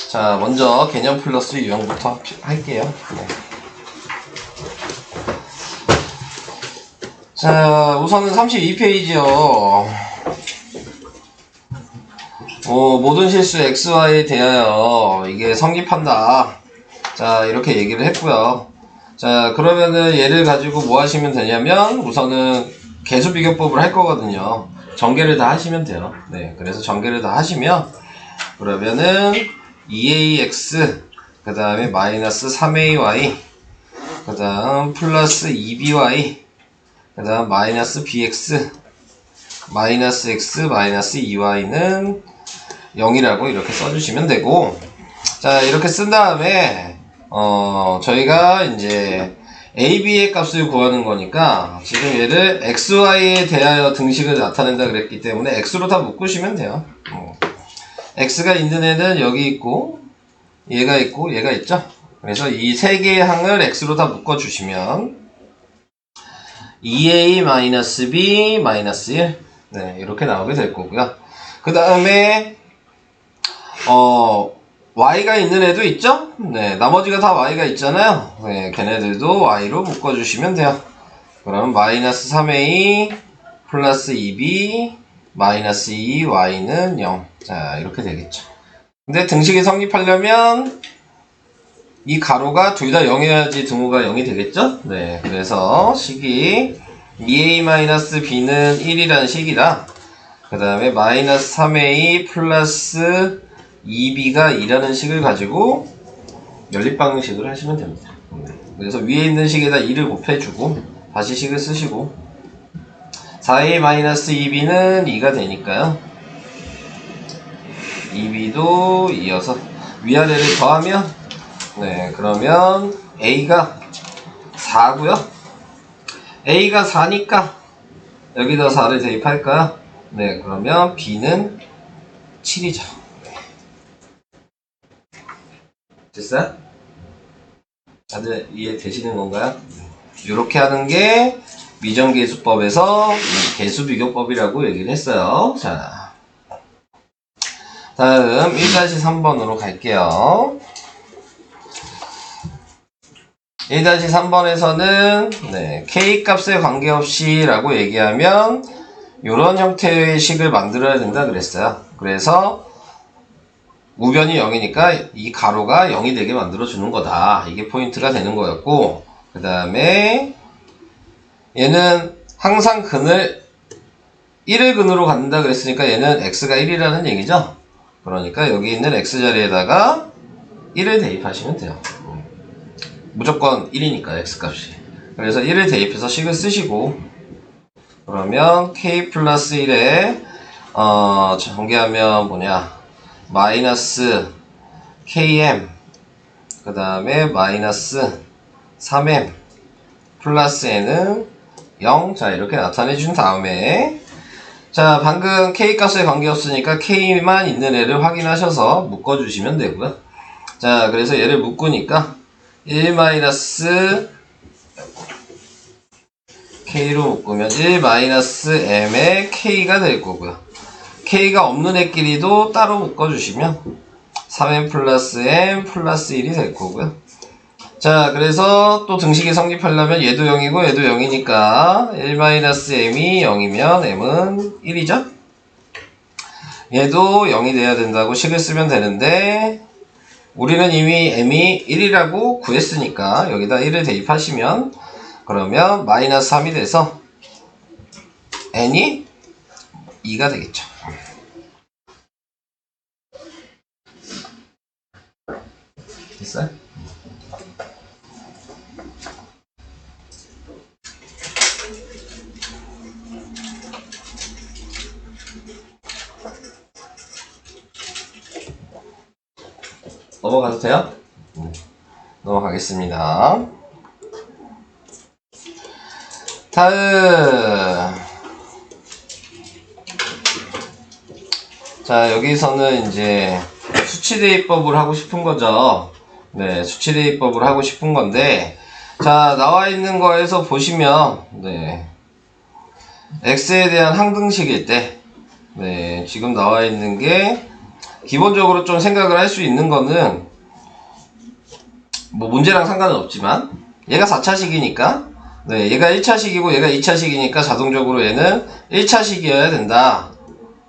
자, 먼저 개념 플러스 유형부터 할게요. 네. 자, 우선은 32페이지요. 모든 실수 xy에 대하여 이게 성립한다. 자, 이렇게 얘기를 했고요. 자, 그러면은 얘를 가지고 뭐 하시면 되냐면 우선은 개수 비교법을 할 거거든요. 전개를 다 하시면 돼요. 네, 그래서 전개를 다 하시면 그러면은 2ax 그 다음에 마이너스 3ay 그 다음 플러스 2by 그 다음 마이너스 bx 마이너스 x 마이너스 2y는 0이라고 이렇게 써주시면 되고, 자, 이렇게 쓴 다음에 저희가 이제 a, b의 값을 구하는 거니까 지금 얘를 xy에 대하여 등식을 나타낸다 그랬기 때문에 x로 다 묶으시면 돼요. x가 있는 애는 여기 있고 얘가 있고 얘가 있죠. 그래서 이 세 개의 항을 x로 다 묶어주시면 2a-b-1 네, 이렇게 나오게 될 거고요. 그 다음에 y가 있는 애도 있죠? 네, 나머지가 다 y가 있잖아요. 네, 걔네들도 y로 묶어주시면 돼요. 그럼 마이너스 3a 플러스 2b 마이너스 2y는 0. 자, 이렇게 되겠죠. 근데 등식이 성립하려면 이 가로가 둘 다 0이어야지 등호가 0이 되겠죠? 네, 그래서 식이 2a-b는 1이라는 식이라 그 다음에 마이너스 3a 플러스 2b가 2라는 식을 가지고 연립방정식을 하시면 됩니다. 그래서 위에 있는 식에다 2를 곱해주고 다시 식을 쓰시고 4a-2b는 2가 되니까요. 2b도 2여서 위아래를 더하면 네, 그러면 a가 4고요. a가 4니까 여기다 4를 대입할까요? 네, 그러면 b는 7이죠. 됐어요? 다들 이해되시는 건가요? 이렇게 하는 게 미정계수법에서 개수비교법이라고 얘기를 했어요. 자, 다음 1-3번으로 갈게요. 1-3번에서는 네, k값에 관계없이 라고 얘기하면 이런 형태의 식을 만들어야 된다 그랬어요. 그래서 우변이 0이니까 이 가로가 0이 되게 만들어주는 거다. 이게 포인트가 되는 거였고, 그 다음에 얘는 항상 근을 1을 근으로 갖는다 그랬으니까 얘는 x가 1이라는 얘기죠. 그러니까 여기 있는 x자리에다가 1을 대입하시면 돼요. 무조건 1이니까 x값이. 그래서 1을 대입해서 식을 쓰시고 그러면 k 플러스 1에 전개하면 뭐냐 마이너스 km 그 다음에 마이너스 3m 플러스 n은 0. 자, 이렇게 나타내 준 다음에 자, 방금 k값에 관계없으니까 k만 있는 애를 확인하셔서 묶어주시면 되고요. 자, 그래서 얘를 묶으니까 1 마이너스 k로 묶으면 1 마이너스 m의 k가 될 거고요. k가 없는 애끼리도 따로 묶어주시면 3m 플러스 m 플러스 1이 될 거고요. 자, 그래서 또 등식이 성립하려면 얘도 0이고 얘도 0이니까 1 마이너스 m이 0이면 m은 1이죠? 얘도 0이 돼야 된다고 식을 쓰면 되는데 우리는 이미 m이 1이라고 구했으니까 여기다 1을 대입하시면 그러면 마이너스 3이 돼서 n이 2가 되겠죠. 됐어요? 넘어가도 돼요? 넘어가겠습니다. 다음 자, 여기서는 이제 수치대입법을 하고 싶은 거죠. 네, 수치대입법을 하고 싶은 건데 자, 나와 있는 거에서 보시면 네, x에 대한 항등식일 때 네, 지금 나와 있는 게 기본적으로 좀 생각을 할 수 있는 거는 뭐 문제랑 상관은 없지만 얘가 4차식이니까 네, 얘가 1차식이고 얘가 2차식이니까 자동적으로 얘는 1차식이어야 된다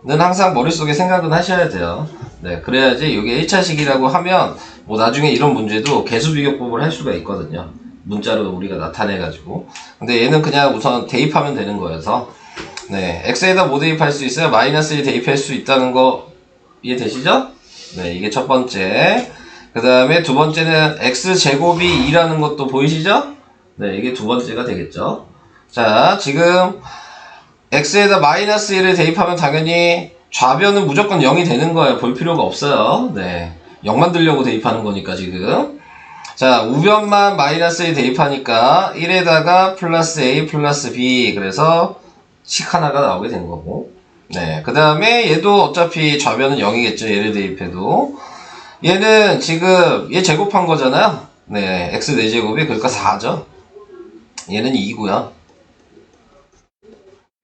는 항상 머릿속에 생각은 하셔야 돼요. 네, 그래야지 이게 1차식이라고 하면 뭐 나중에 이런 문제도 개수비교법을 할 수가 있거든요. 문자로 우리가 나타내가지고. 근데 얘는 그냥 우선 대입하면 되는 거여서 네, x에다 뭐 대입할 수 있어요? 마이너스 1 대입할 수 있다는 거 이해되시죠? 네, 이게 첫 번째. 그 다음에 두 번째는 x제곱이 2라는 것도 보이시죠? 네, 이게 두 번째가 되겠죠. 자, 지금 x에다 마이너스 1을 대입하면 당연히 좌변은 무조건 0이 되는 거예요. 볼 필요가 없어요. 네, 0 만들려고 대입하는 거니까 지금. 자, 우변만 마이너스 1 대입하니까 1에다가 플러스 a 플러스 b 그래서 식 하나가 나오게 된 거고. 네, 그 다음에 얘도 어차피 좌변은 0이겠죠. 얘를 대입해도. 얘는 지금 얘 제곱한 거잖아요. 네, x 4제곱이 그러니까 4죠. 얘는 2고요.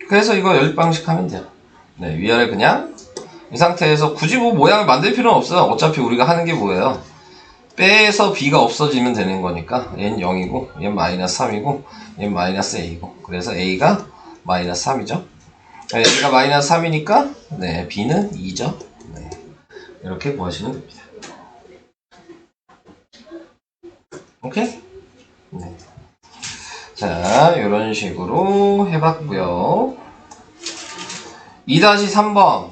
그래서 이거 연립방식 하면 돼요. 네, 위아래 그냥 이 상태에서 굳이 뭐 모양을 만들 필요는 없어요. 어차피 우리가 하는 게 뭐예요? 빼서 b가 없어지면 되는 거니까 얘는 0이고 얘는 마이너스 3이고 얘는 마이너스 a고 그래서 a가 마이너스 3이죠. a가 마이너스 3이니까 네, b는 2죠. 네, 이렇게 구하시면 됩니다. 오케이? 네. 자, 이런 식으로 해봤고요. 2-3번.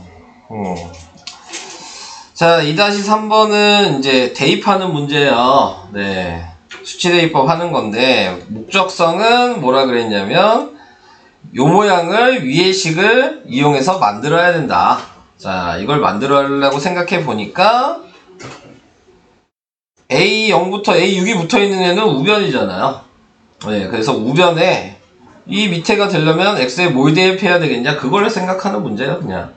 자, 2-3번은 이제 대입하는 문제예요. 네. 수치 대입법 하는 건데, 목적성은 뭐라 그랬냐면, 요 모양을 위의 식을 이용해서 만들어야 된다. 자, 이걸 만들어려고 생각해 보니까, A0부터 A6이 붙어 있는 애는 우변이잖아요. 네, 그래서 우변에 이 밑에가 되려면 x에 뭘 대입해야 되겠냐? 그걸 생각하는 문제예요, 그냥.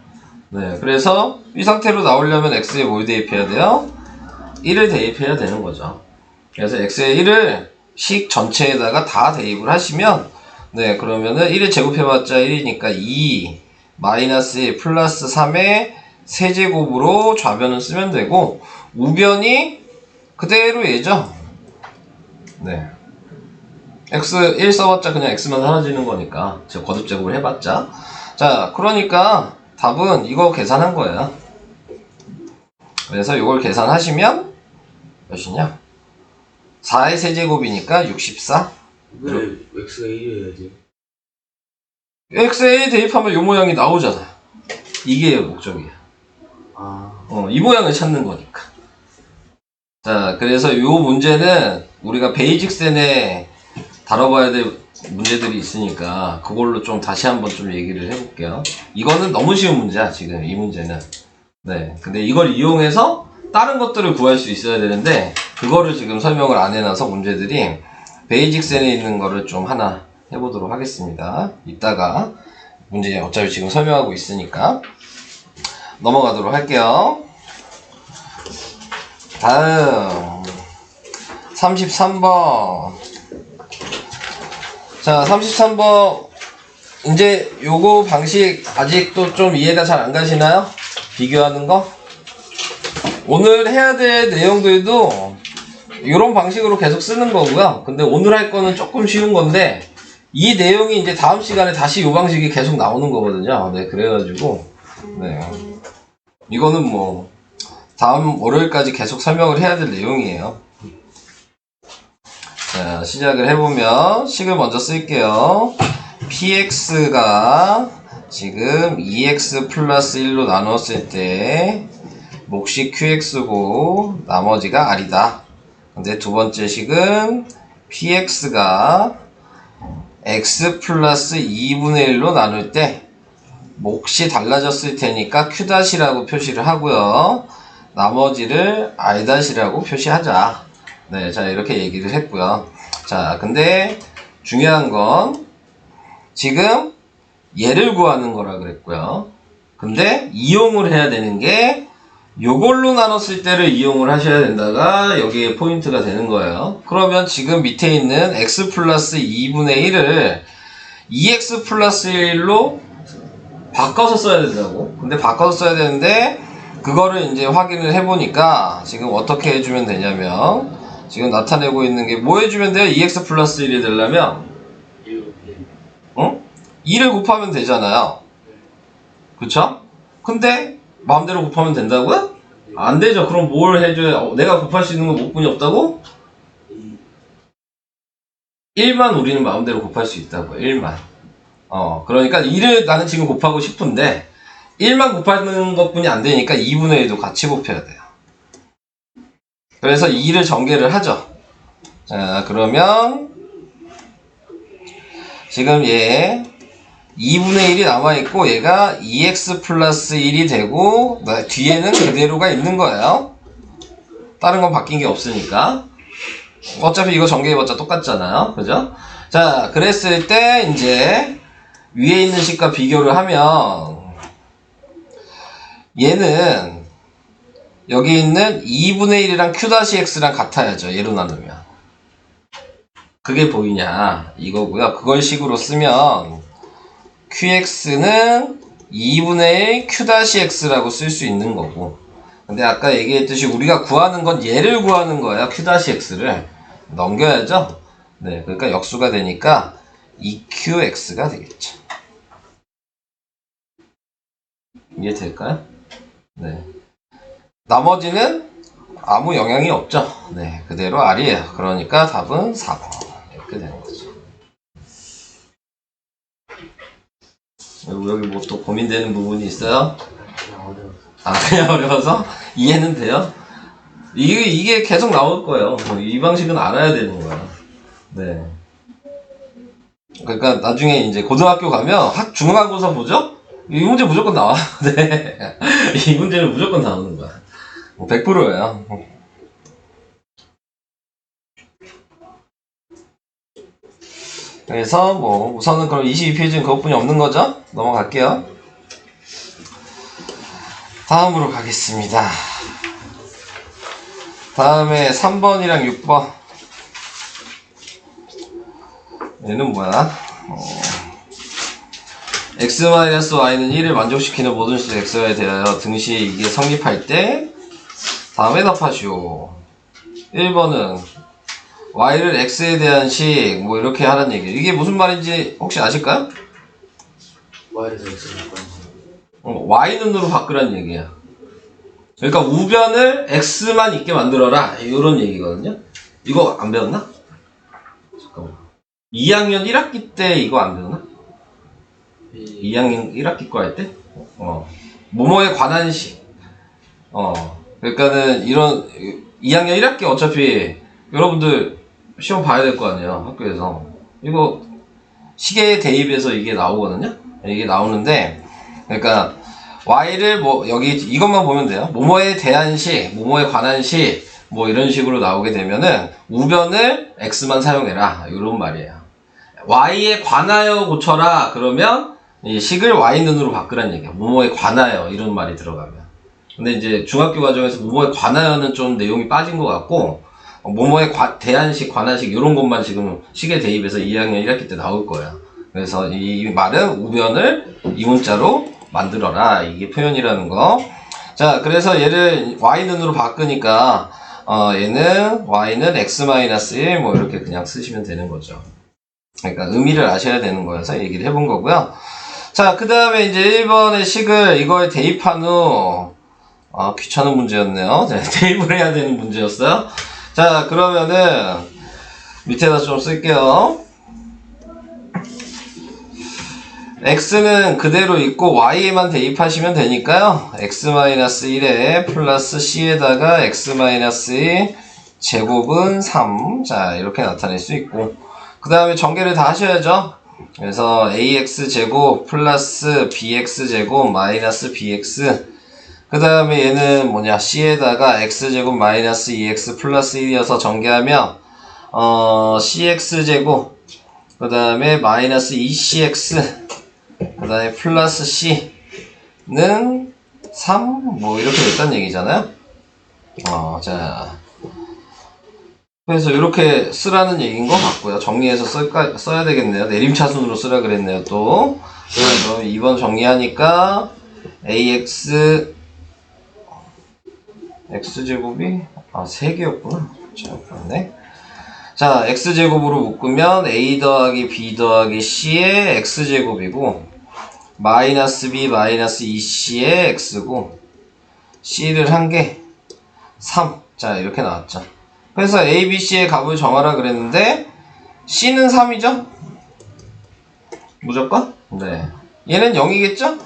네, 그래서 이 상태로 나오려면 x에 뭘 대입해야 돼요? 1을 대입해야 되는 거죠. 그래서 x에 1을 식 전체에다가 다 대입을 하시면 네, 그러면은 1을 제곱해봤자 1이니까 2 마이너스 1 플러스 3의 세제곱으로 좌변을 쓰면 되고 우변이 그대로 얘죠. 네. x 1 써봤자 그냥 x만 사라지는 거니까 제가 거듭제곱을 해봤자 자 그러니까 답은 이거 계산한 거예요. 그래서 이걸 계산하시면 몇이냐 4의 세제곱이니까 64 왜 x가 1이어야지? x에 대입하면 이 모양이 나오잖아. 이게 목적이야. 이 모양을 찾는 거니까. 자 그래서 이 문제는 우리가 베이직센에 다뤄봐야 될 문제들이 있으니까 그걸로 좀 다시 한번 좀 얘기를 해볼게요. 이거는 너무 쉬운 문제야 지금 이 문제는. 네, 근데 이걸 이용해서 다른 것들을 구할 수 있어야 되는데 그거를 지금 설명을 안 해놔서 문제들이 베이직센에 있는 거를 좀 하나 해보도록 하겠습니다. 이따가 문제 어차피 지금 설명하고 있으니까 넘어가도록 할게요. 다음 33번. 자, 33번. 이제 요거 방식 아직도 좀 이해가 잘 안 가시나요? 비교하는 거? 오늘 해야 될 내용들도 이런 방식으로 계속 쓰는 거고요. 근데 오늘 할 거는 조금 쉬운 건데 이 내용이 이제 다음 시간에 다시 이 방식이 계속 나오는 거거든요. 네, 그래가지고 네, 이거는 뭐 다음 월요일까지 계속 설명을 해야 될 내용이에요. 자, 시작을 해보면 식을 먼저 쓸게요. px가 지금 2x 플러스 1로 나눴을 때 몫이 qx고 나머지가 r이다. 근데 두 번째 식은 px가 x 플러스 2분의 1로 나눌 때 몫이 달라졌을 테니까 q-라고 표시를 하고요. 나머지를 r-라고 표시하자. 네, 자 이렇게 얘기를 했고요. 자, 근데 중요한 건 지금 얘를 구하는 거라 그랬고요. 근데 이용을 해야 되는 게 요걸로 나눴을 때를 이용을 하셔야 된다가 여기에 포인트가 되는 거예요. 그러면 지금 밑에 있는 x 플러스 2분의 1을 2x 플러스 1로 바꿔서 써야 된다고. 근데 바꿔서 써야 되는데 그거를 이제 확인을 해보니까 지금 어떻게 해주면 되냐면 지금 나타내고 있는 게 뭐 해주면 돼요? 2x 플러스 1이 되려면 2를 곱하면 되잖아요. 그쵸? 근데 마음대로 곱하면 된다고요? 안 되죠. 그럼 뭘 해줘야 내가 곱할 수 있는 건 목분이 없다고? 1만 우리는 마음대로 곱할 수 있다고요. 1만. 그러니까 2를 나는 지금 곱하고 싶은데 1만 곱하는 것뿐이 안 되니까 2분의 1도 같이 곱해야 돼요. 그래서 2를 전개를 하죠. 자, 그러면 지금 얘 2분의 1이 남아있고 얘가 2x 플러스 1이 되고 뒤에는 그대로가 있는 거예요. 다른 건 바뀐 게 없으니까. 어차피 이거 전개해봤자 똑같잖아요. 그죠? 자, 그랬을 때 이제 위에 있는 식과 비교를 하면 얘는 여기 있는 2분의 1이랑 q-x랑 같아야죠. 얘로 나누면. 그게 보이냐 이거고요. 그걸 식으로 쓰면 qx는 2분의 1 q-x라고 쓸 수 있는 거고, 근데 아까 얘기했듯이 우리가 구하는 건 얘를 구하는 거예요. q-x를 넘겨야죠. 네, 그러니까 역수가 되니까 2qx가 되겠죠. 이해될까요? 네. 나머지는 아무 영향이 없죠. 네, 그대로 R이에요. 그러니까 답은 4번. 이렇게 되는 거죠. 여기 뭐 또 고민되는 부분이 있어요? 그냥 어려워서? 이해는 돼요? 이게 계속 나올 거예요. 이 방식은 알아야 되는 거야. 네. 그러니까 나중에 이제 고등학교 가면 중간고사 보죠? 이 문제 무조건 나와. 네. 이 문제는 무조건 나오는 거야. 100%예요. 그래서 뭐 우선은 그럼 22페이지는 그것뿐이 없는 거죠? 넘어갈게요. 다음으로 가겠습니다. 다음에 3번이랑 6번. 얘는 뭐야? x-y는 1을 만족시키는 모든 식 xy에 대하여 등시 이게 성립할 때 다음에 답하시오. 1번은 y를 x에 대한 식 뭐 이렇게 하라는 얘기예요. 이게 무슨 말인지 혹시 아실까요? y에서 x를 바꿔. y 눈으로 바꾸라는 얘기야. 그러니까 우변을 x만 있게 만들어라 이런 얘기거든요. 이거 안 배웠나? 잠깐만. 2학년 1학기 때 이거 안 배웠나? 2학년 1학기 거 할 때? 뭐뭐에 관한 식. 그러니까는 이런 2학년 1학기 어차피 여러분들 시험 봐야 될 거 아니에요. 학교에서. 이거 시계에 대입해서 이게 나오거든요. 이게 나오는데 그러니까 y를 뭐 여기 이것만 보면 돼요. 뭐뭐에 대한 식, 뭐뭐에 관한 식, 뭐 이런 식으로 나오게 되면은 우변을 x만 사용해라 이런 말이에요. y에 관하여 고쳐라 그러면 이 식을 y 눈으로 바꾸란 얘기야. 뭐뭐에 관하여 이런 말이 들어가면. 근데 이제 중학교 과정에서 뭐뭐에 관하여는 좀 내용이 빠진 것 같고 뭐뭐에 대한 식, 관한 식 이런 것만 지금 식에 대입해서 2학년 1학기 때 나올 거야. 그래서 이 말은 우변을 이 문자로 만들어라 이게 표현이라는 거. 자, 그래서 얘를 y 눈으로 바꾸니까 얘는 y는 x-1 뭐 이렇게 그냥 쓰시면 되는 거죠. 그러니까 의미를 아셔야 되는 거여서 얘기를 해본 거고요. 자, 그 다음에 이제 1번의 식을 이거에 대입한 후 귀찮은 문제였네요. 네, 대입을 해야 되는 문제였어요. 자, 그러면은 밑에다 좀 쓸게요. x는 그대로 있고 y에만 대입하시면 되니까요. x-1에 플러스 c에다가 x-2 제곱은 3. 자, 이렇게 나타낼 수 있고 그 다음에 전개를 다 하셔야죠. 그래서 ax 제곱 플러스 bx 제곱 마이너스 bx 그 다음에 얘는 뭐냐 c에다가 x제곱 마이너스 2x 플러스 1이어서 전개하면 cx 제곱 그 다음에 마이너스 2cx 그 다음에 플러스 c는 3 뭐 이렇게 됐다는 얘기잖아요. 자 그래서 이렇게 쓰라는 얘기인 것 같고요. 정리해서 써야 되겠네요. 내림차순으로 쓰라 그랬네요. 또 그럼 2번 정리하니까 ax x제곱이 3개였구나. 잘못했네. 자, x제곱으로 묶으면 a 더하기 b 더하기 c의 x제곱이고 마이너스 b 마이너스 2c의 x고 c를 한 개 3. 자, 이렇게 나왔죠. 그래서 a, b, c의 값을 정하라 그랬는데 c는 3이죠? 무조건? 네. 얘는 0이겠죠?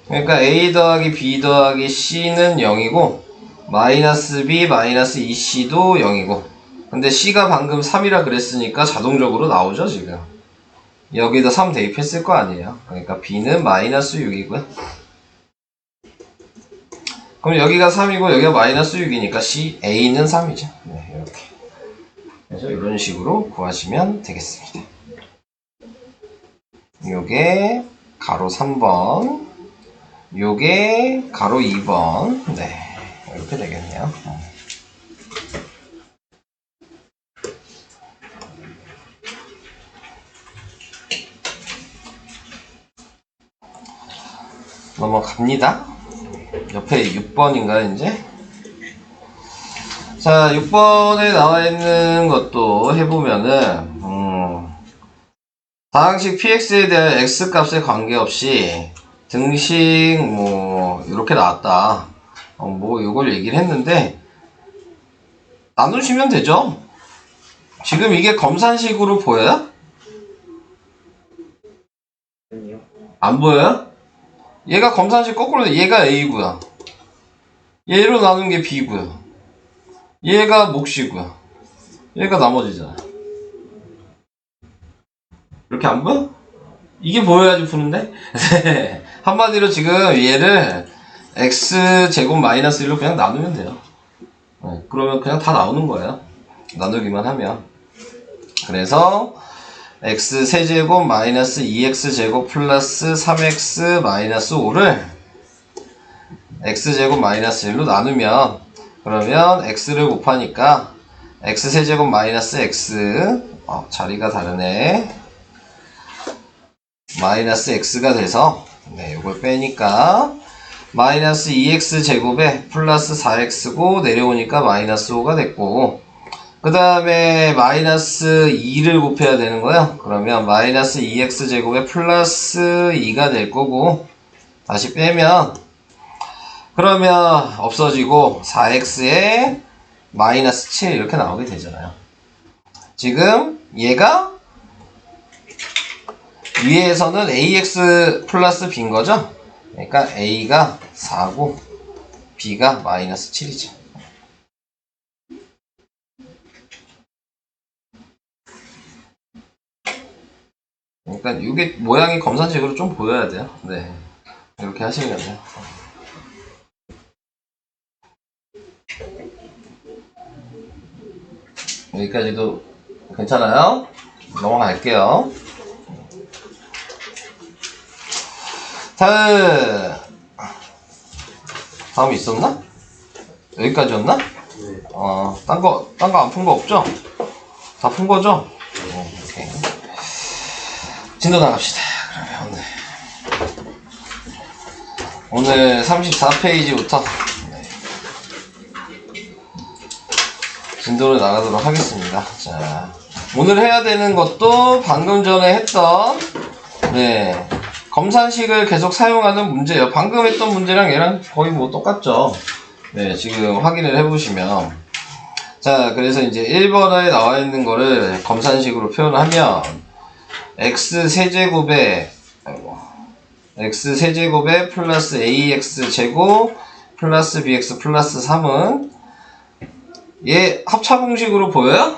그러니까 a 더하기 b 더하기 c는 0이고 마이너스 b 마이너스 2c도 0이고 근데 c가 방금 3이라 그랬으니까 자동적으로 나오죠 지금. 여기다 3 대입했을 거 아니에요. 그러니까 b는 마이너스 6이고요. 그럼 여기가 3이고 여기가 마이너스 6이니까 a는 3이죠. 네, 이렇게. 그래서 이런 식으로 구하시면 되겠습니다. 요게 가로 3번, 요게 가로 2번. 네, 이렇게 되겠네요. 넘어갑니다. 옆에 6번인가 이제? 자, 6번에 나와 있는 것도 해보면은 다항식 px에 대한 x값에 관계없이 등식 뭐 이렇게 나왔다. 뭐 이걸 얘기를 했는데 나누시면 되죠. 지금 이게 검산식으로 보여요? 아니요. 안 보여요? 얘가 검산식 거꾸로 얘가 a고요. 얘로 나눈 게 b고요. 얘가 몫이고요. 얘가 나머지잖아. 이렇게 안 보여? 이게 보여야지 푸는데? 한마디로 지금 얘를 x제곱 마이너스 1로 그냥 나누면 돼요. 네, 그러면 그냥 다 나오는 거예요. 나누기만 하면. 그래서 x 세제곱 마이너스 2x제곱 플러스 3x 마이너스 5를 x제곱 마이너스 1로 나누면 그러면 x를 곱하니까 x 세제곱 마이너스 x 자리가 다르네. 마이너스 x가 돼서 네, 이걸 빼니까 마이너스 2x 제곱에 플러스 4x고 내려오니까 마이너스 5가 됐고 그 다음에 마이너스 2를 곱해야 되는 거예요. 그러면 마이너스 2x 제곱에 플러스 2가 될 거고 다시 빼면 그러면 없어지고 4x에 마이너스 7 이렇게 나오게 되잖아요. 지금 얘가 위에서는 ax 플러스 b인 거죠? 그러니까 a가 4고 b가 마이너스 7이죠. 그러니까 이게 모양이 검산식으로 좀 보여야 돼요. 네, 이렇게 하시면 돼요. 여기까지도 괜찮아요? 넘어갈게요. 다음 있었나? 여기까지였나? 네. 딴 거 안 푼 거 없죠? 다 푼 거죠? 오케이. 진도 나갑시다. 그러면 오늘 34페이지부터 진도를 나가도록 하겠습니다. 자, 오늘 해야 되는 것도 방금 전에 했던 검산식을 계속 사용하는 문제예요. 방금 했던 문제랑 얘랑 거의 뭐 똑같죠. 네, 지금 확인을 해보시면 자, 그래서 이제 1번에 나와 있는 거를 검산식으로 표현하면 x세제곱에 플러스 ax제곱 플러스 bx 플러스 3은 얘 합차공식으로 보여요?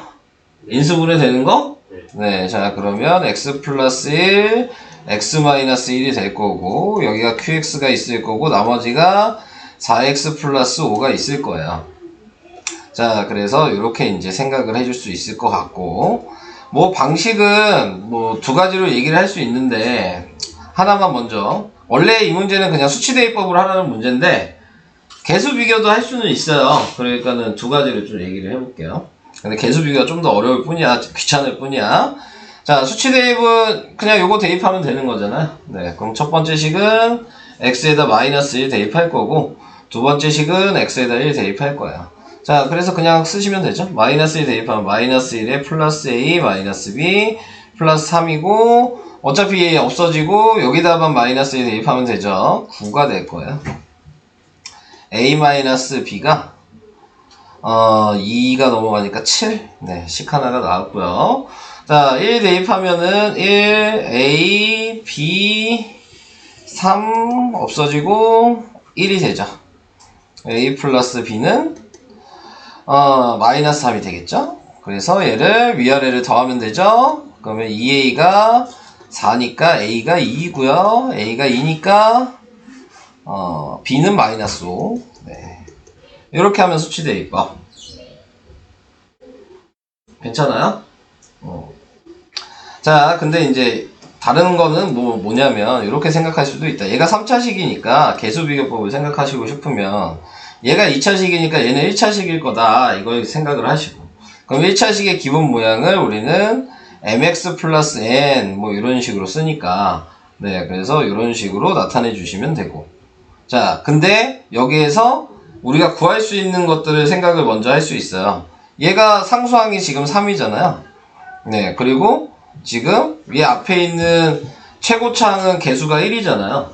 인수분해 되는 거? 네, 자 그러면 x 플러스 1 x 마이너스 1이 될 거고 여기가 qx가 있을 거고 나머지가 4x 플러스 5가 있을 거예요. 자, 그래서 이렇게 이제 생각을 해줄 수 있을 것 같고 뭐 방식은 뭐 두 가지로 얘기를 할 수 있는데 하나만 먼저 원래 이 문제는 그냥 수치대입법으로 하라는 문제인데 개수 비교도 할 수는 있어요. 그러니까는 두 가지를 좀 얘기를 해볼게요. 근데 개수 비교가 좀 더 어려울 뿐이야. 귀찮을 뿐이야. 자, 수치 대입은 그냥 요거 대입하면 되는 거잖아요. 네, 그럼 첫 번째 식은 x에다 마이너스 1 대입할 거고 두 번째 식은 x에다 1 대입할 거예요. 자, 그래서 그냥 쓰시면 되죠. 마이너스 1 대입하면 마이너스 1에 플러스 a 마이너스 b 플러스 3이고 어차피 없어지고 여기다만 마이너스 1 대입하면 되죠. 9가 될 거예요. a 마이너스 b가 2가 넘어가니까 7. 네, 식 하나가 나왔고요. 자, 1 대입하면은 1 a b 3 없어지고 1이 되죠. a 플러스 b는 마이너스 3이 되겠죠. 그래서 얘를 위아래를 더하면 되죠. 그러면 2a가 4니까 a가 2이고요. a가 2니까 b는 마이너스 5. 네. 이렇게 하면 수치대입법. 괜찮아요? 자, 근데 이제 다른 거는 뭐냐면 이렇게 생각할 수도 있다. 얘가 3차식이니까 개수비교법을 생각하시고 싶으면 얘가 2차식이니까 얘는 1차식일 거다. 이걸 생각을 하시고. 그럼 1차식의 기본 모양을 우리는 mx 플러스 n 뭐 이런 식으로 쓰니까 네, 그래서 이런 식으로 나타내 주시면 되고. 자, 근데 여기에서 우리가 구할 수 있는 것들을 생각을 먼저 할 수 있어요. 얘가 상수항이 지금 3이잖아요. 네, 그리고 지금 얘 앞에 있는 최고차항은 개수가 1이잖아요.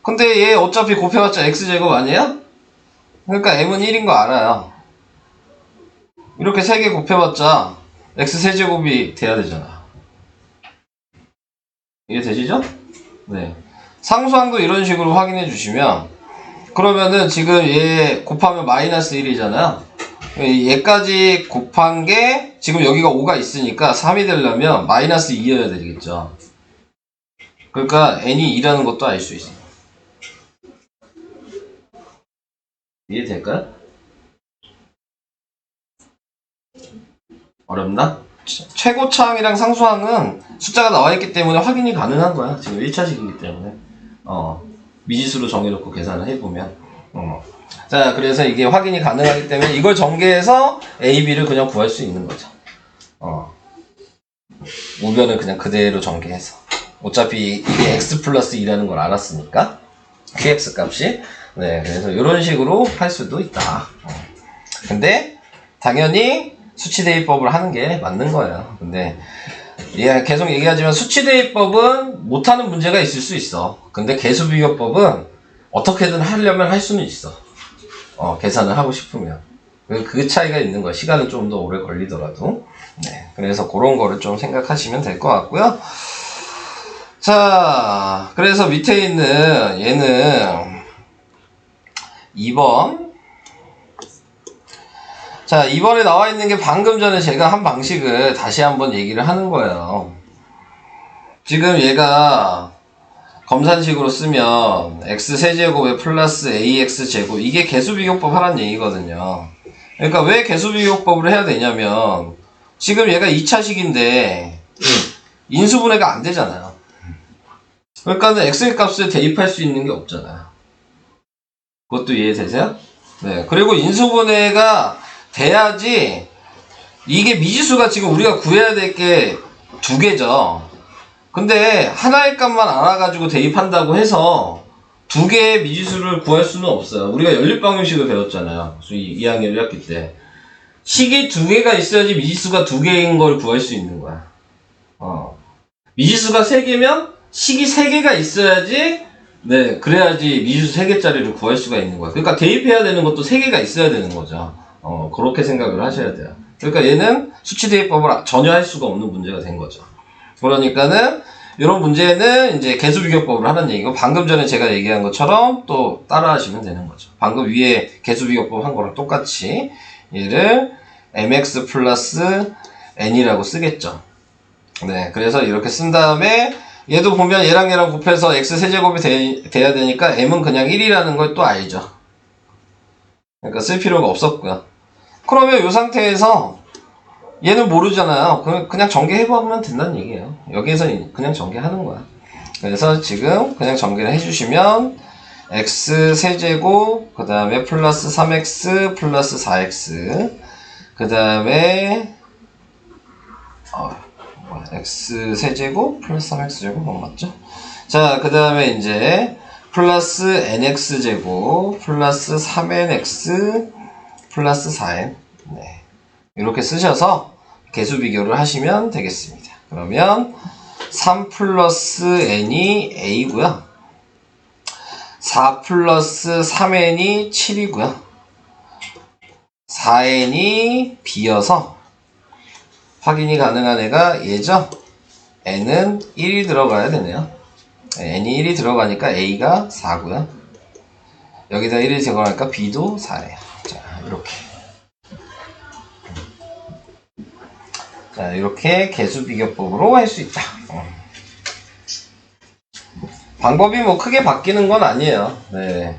근데 얘 어차피 곱해봤자 x제곱 아니에요? 그러니까 m은 1인 거 알아요. 이렇게 3개 곱해봤자 x세제곱이 돼야 되잖아. 이해 되시죠? 네. 상수항도 이런 식으로 확인해 주시면 그러면은 지금 얘 곱하면 마이너스 1이잖아요. 얘까지 곱한 게 지금 여기가 5가 있으니까 3이 되려면 마이너스 2여야 되겠죠. 그러니까 n이 2라는 것도 알 수 있어요. 이해될까요? 어렵나? 최고차항이랑 상수항은 숫자가 나와있기 때문에 확인이 가능한 거야. 지금 1차식이기 때문에. 미지수로 정해놓고 계산을 해보면. 자, 그래서 이게 확인이 가능하기 때문에 이걸 전개해서 A, B를 그냥 구할 수 있는 거죠. 우변을 그냥 그대로 전개해서. 어차피 이게 X 플러스 2라는 걸 알았으니까. QX 값이. 네, 그래서 이런 식으로 할 수도 있다. 근데, 당연히 수치대입법을 하는 게 맞는 거예요. 근데, 예, 계속 얘기하지만 수치대입법은 못하는 문제가 있을 수 있어. 근데 개수비교법은 어떻게든 하려면 할 수는 있어. 계산을 하고 싶으면. 그 차이가 있는 거야. 시간은 좀 더 오래 걸리더라도. 네. 그래서 그런 거를 좀 생각하시면 될 것 같고요. 자, 그래서 밑에 있는 얘는 2번. 자, 2번에 나와 있는 게 방금 전에 제가 한 방식을 다시 한번 얘기를 하는 거예요. 지금 얘가 검산식으로 쓰면 x세제곱에 플러스 ax제곱 이게 개수비교법 하라는 얘기거든요. 그러니까 왜 개수비교법을 해야 되냐면 지금 얘가 2차식인데 인수분해가 안 되잖아요. 그러니까 x의 값을 대입할 수 있는 게 없잖아요. 그것도 이해되세요? 네. 그리고 인수분해가 돼야지 이게 미지수가 지금 우리가 구해야 될 게 두 개죠. 근데 하나의 값만 알아가지고 대입한다고 해서 두 개의 미지수를 구할 수는 없어요. 우리가 연립방정식을 배웠잖아요. 2학년 1학기 때. 식이 두 개가 있어야지 미지수가 두 개인 걸 구할 수 있는 거야. 미지수가 세 개면 식이 세 개가 있어야지 네, 그래야지 미지수 3개짜리를 구할 수가 있는 거야. 그러니까 대입해야 되는 것도 3개가 있어야 되는 거죠. 그렇게 생각을 하셔야 돼요. 그러니까 얘는 수치대입법을 전혀 할 수가 없는 문제가 된 거죠. 그러니까는 이런 문제는 이제 개수비교법을 하는 얘기고 방금 전에 제가 얘기한 것처럼 또 따라 하시면 되는 거죠. 방금 위에 개수비교법 한 거랑 똑같이 얘를 mx 플러스 n이라고 쓰겠죠. 네, 그래서 이렇게 쓴 다음에 얘도 보면 얘랑 얘랑 곱해서 x 세제곱이 돼야 되니까 m은 그냥 1이라는 걸 또 알죠. 그러니까 쓸 필요가 없었고요. 그러면 이 상태에서 얘는 모르잖아요. 그냥 전개해보면 된다는 얘기예요. 여기에서 그냥 전개하는 거야. 그래서 지금 그냥 전개를 해주시면 x 세제곱 그 다음에 플러스 3x 플러스 4x 그 다음에 x 세제곱 플러스 3x제곱 맞죠? 자, 그 다음에 이제 플러스 nx제곱 플러스 3nx 플러스 4n. 네. 이렇게 쓰셔서 개수 비교를 하시면 되겠습니다. 그러면 3 플러스 n이 a고요. 4 플러스 3n이 7이고요. 4n이 b여서 확인이 가능한 애가 얘죠? n은 1이 들어가야 되네요. n이 1이 들어가니까 a가 4고요. 여기다 1이 들어가니까 b도 4예요. 자, 이렇게. 자, 이렇게 개수 비교법으로 할 수 있다. 방법이 뭐 크게 바뀌는 건 아니에요. 네.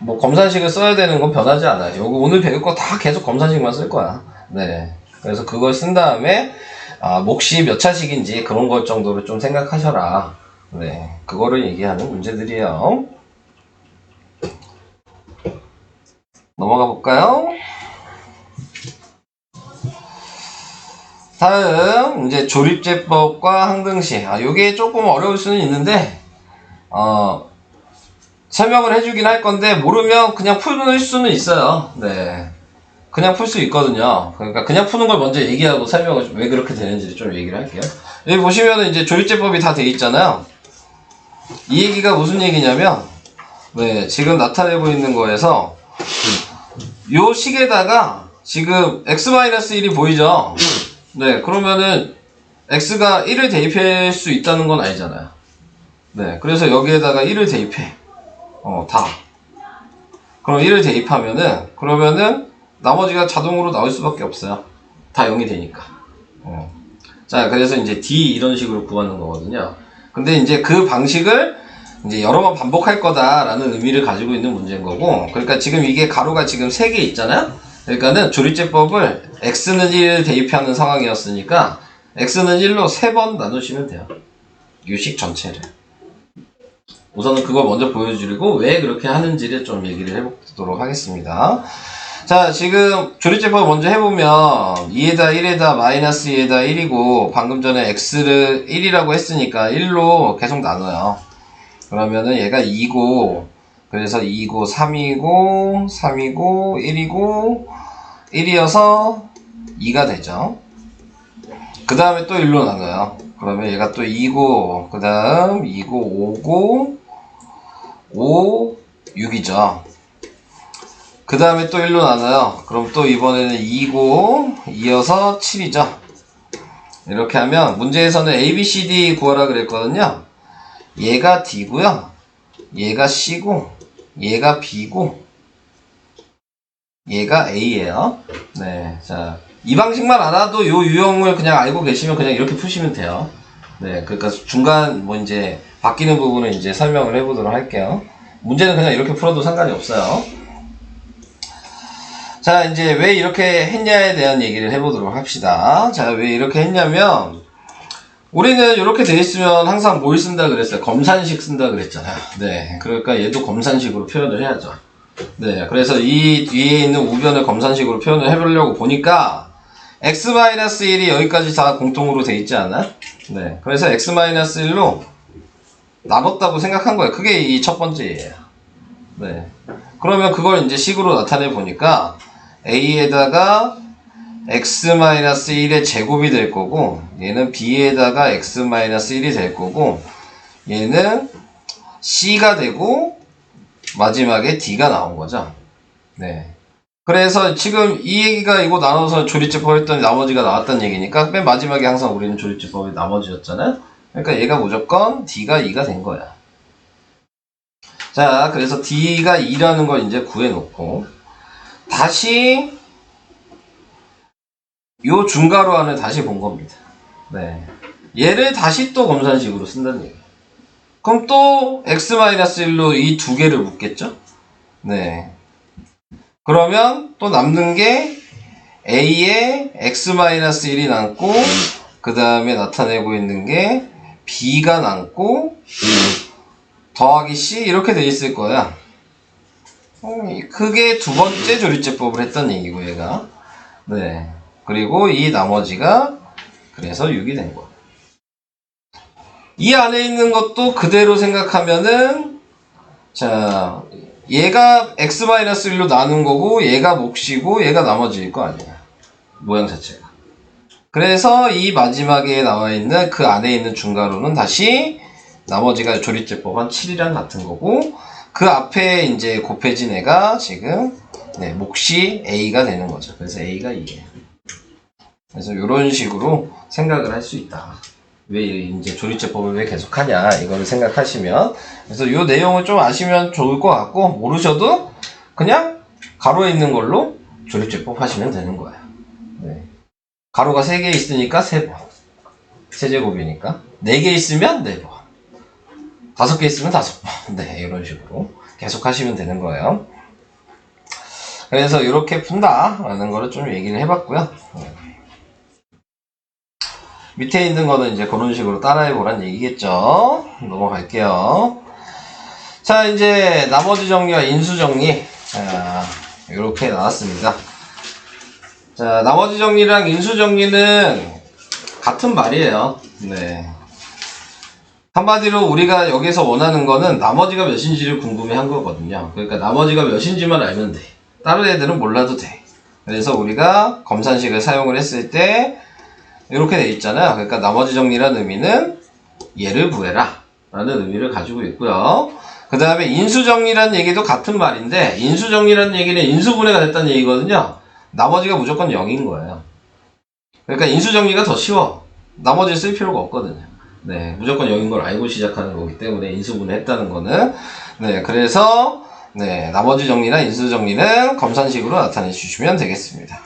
뭐 검산식을 써야 되는 건 변하지 않아요. 요거 오늘 배울 거 다 계속 검산식만 쓸 거야. 네. 그래서 그걸 쓴 다음에 몫이 몇 차식인지 그런 것 정도로 좀 생각하셔라. 네. 그거를 얘기하는 문제들이에요. 넘어가 볼까요? 다음 이제 조립제법과 항등식. 요게 조금 어려울 수는 있는데 설명을 해주긴 할 건데 모르면 그냥 풀 수는 있어요. 네, 그냥 풀 수 있거든요. 그러니까 그냥 푸는 걸 먼저 얘기하고 설명을 왜 그렇게 되는지 좀 얘기를 할게요. 여기 보시면은 이제 조립제법이 다 돼 있잖아요. 이 얘기가 무슨 얘기냐면, 네, 지금 나타내고 있는 거에서 요 식에다가 지금 x-1이 보이죠? 네, 그러면은 x가 1을 대입할 수 있다는 건 아니잖아요. 네, 그래서 여기에다가 1을 대입해. 다. 그럼 1을 대입하면은, 그러면은 나머지가 자동으로 나올 수밖에 없어요. 다 0이 되니까. 자, 그래서 이제 D 이런 식으로 구하는 거거든요. 근데 이제 그 방식을 이제 여러 번 반복할 거다라는 의미를 가지고 있는 문제인 거고, 그러니까 지금 이게 가로가 지금 3개 있잖아요? 그러니까는 조립제법을 x는 1 대입하는 상황이었으니까 x는 1로 3번 나누시면 돼요. 유식 전체를. 우선은 그걸 먼저 보여드리고 왜 그렇게 하는지를 좀 얘기를 해보도록 하겠습니다. 자, 지금 조립제법 먼저 해보면 2에다 1에다 마이너스 2에다 1이고 방금 전에 x를 1이라고 했으니까 1로 계속 나눠요. 그러면은 얘가 2고 그래서 2고 3이고 3이고 1이고 1이어서 2가 되죠. 그 다음에 또 1로 나눠요. 그러면 얘가 또 2고 그 다음 2고 5고 5, 6이죠. 그 다음에 또 1로 나눠요. 그럼 또 이번에는 2고 이어서 7이죠. 이렇게 하면 문제에서는 A, B, C, D 구하라 그랬거든요. 얘가 D고요. 얘가 C고 얘가 B고 얘가 A예요. 네, 자, 이 방식만 알아도 요 유형을 그냥 알고 계시면 그냥 이렇게 푸시면 돼요. 네, 그러니까 중간 뭐 이제 바뀌는 부분을 이제 설명을 해보도록 할게요. 문제는 그냥 이렇게 풀어도 상관이 없어요. 자, 이제 왜 이렇게 했냐에 대한 얘기를 해보도록 합시다. 자, 왜 이렇게 했냐면 우리는 이렇게 돼 있으면 항상 뭘 쓴다 그랬어요? 검산식 쓴다 그랬잖아요. 네, 그러니까 얘도 검산식으로 표현을 해야죠. 네, 그래서 이 뒤에 있는 우변을 검산식으로 표현을 해보려고 보니까 x-1이 여기까지 다 공통으로 돼 있지 않아? 네, 그래서 x-1로 나눴다고 생각한 거예요. 그게 이 첫 번째예요. 네, 그러면 그걸 이제 식으로 나타내 보니까 a에다가 x-1의 제곱이 될 거고 얘는 b에다가 x-1이 될 거고 얘는 c가 되고 마지막에 d가 나온 거죠. 네. 그래서 지금 이 얘기가 이거 나눠서 조립제법 했더니 나머지가 나왔다는 얘기니까 맨 마지막에 항상 우리는 조립제법이 나머지였잖아요. 그러니까 얘가 무조건 d가 2가 된 거야. 자, 그래서 d가 2라는 걸 이제 구해놓고 다시 요 중괄호 안을 다시 본 겁니다. 네. 얘를 다시 또 검산식으로 쓴다는 얘기예요. 그럼 또 x-1로 이 두 개를 묶겠죠? 네. 그러면 또 남는 게 a에 x-1이 남고 그 다음에 나타내고 있는 게 b가 남고 더하기 c 이렇게 돼 있을 거야. 그게 두 번째 조립제법을 했던 얘기고 얘가. 네. 그리고 이 나머지가 그래서 6이 된 거예요. 이 안에 있는 것도 그대로 생각하면은 자, 얘가 x-1로 나눈 거고 얘가 몫이고 얘가 나머지일 거 아니야. 모양 자체가. 그래서 이 마지막에 나와 있는 그 안에 있는 중괄호는 다시 나머지가 조립제법 한 7이랑 같은 거고 그 앞에 이제 곱해진 애가 지금 몫이 A가 되는 거죠. 그래서 A가 2예요. 그래서 이런 식으로 생각을 할 수 있다. 왜 이제 조립제법을 왜 계속하냐 이거를 생각하시면 그래서 이 내용을 좀 아시면 좋을 것 같고 모르셔도 그냥 가로에 있는 걸로 조립제법 하시면 되는 거예요. 네. 가로가 3개 있으니까 3번 세제곱이니까 4개 있으면 4번 5개 있으면 5번 네 이런 식으로 계속 하시면 되는 거예요. 그래서 이렇게 푼다 라는 거를 좀 얘기를 해봤고요. 밑에 있는 거는 이제 그런 식으로 따라해보란 얘기겠죠. 넘어갈게요. 자, 이제 나머지 정리와 인수 정리. 자, 이렇게 나왔습니다. 자, 나머지 정리랑 인수 정리는 같은 말이에요. 네. 한마디로 우리가 여기서 원하는 거는 나머지가 몇인지를 궁금해 한 거거든요. 그러니까 나머지가 몇인지만 알면 돼. 다른 애들은 몰라도 돼. 그래서 우리가 검산식을 사용을 했을 때 이렇게 돼 있잖아요. 그러니까 나머지 정리라는 의미는 얘를 구해라 라는 의미를 가지고 있고요. 그 다음에 인수정리라는 얘기도 같은 말인데 인수정리라는 얘기는 인수분해가 됐다는 얘기거든요. 나머지가 무조건 0인 거예요. 그러니까 인수정리가 더 쉬워. 나머지 쓸 필요가 없거든요. 네, 무조건 0인 걸 알고 시작하는 거기 때문에 인수분해 했다는 거는 네, 그래서 네, 나머지 정리나 인수정리는 검산식으로 나타내 주시면 되겠습니다.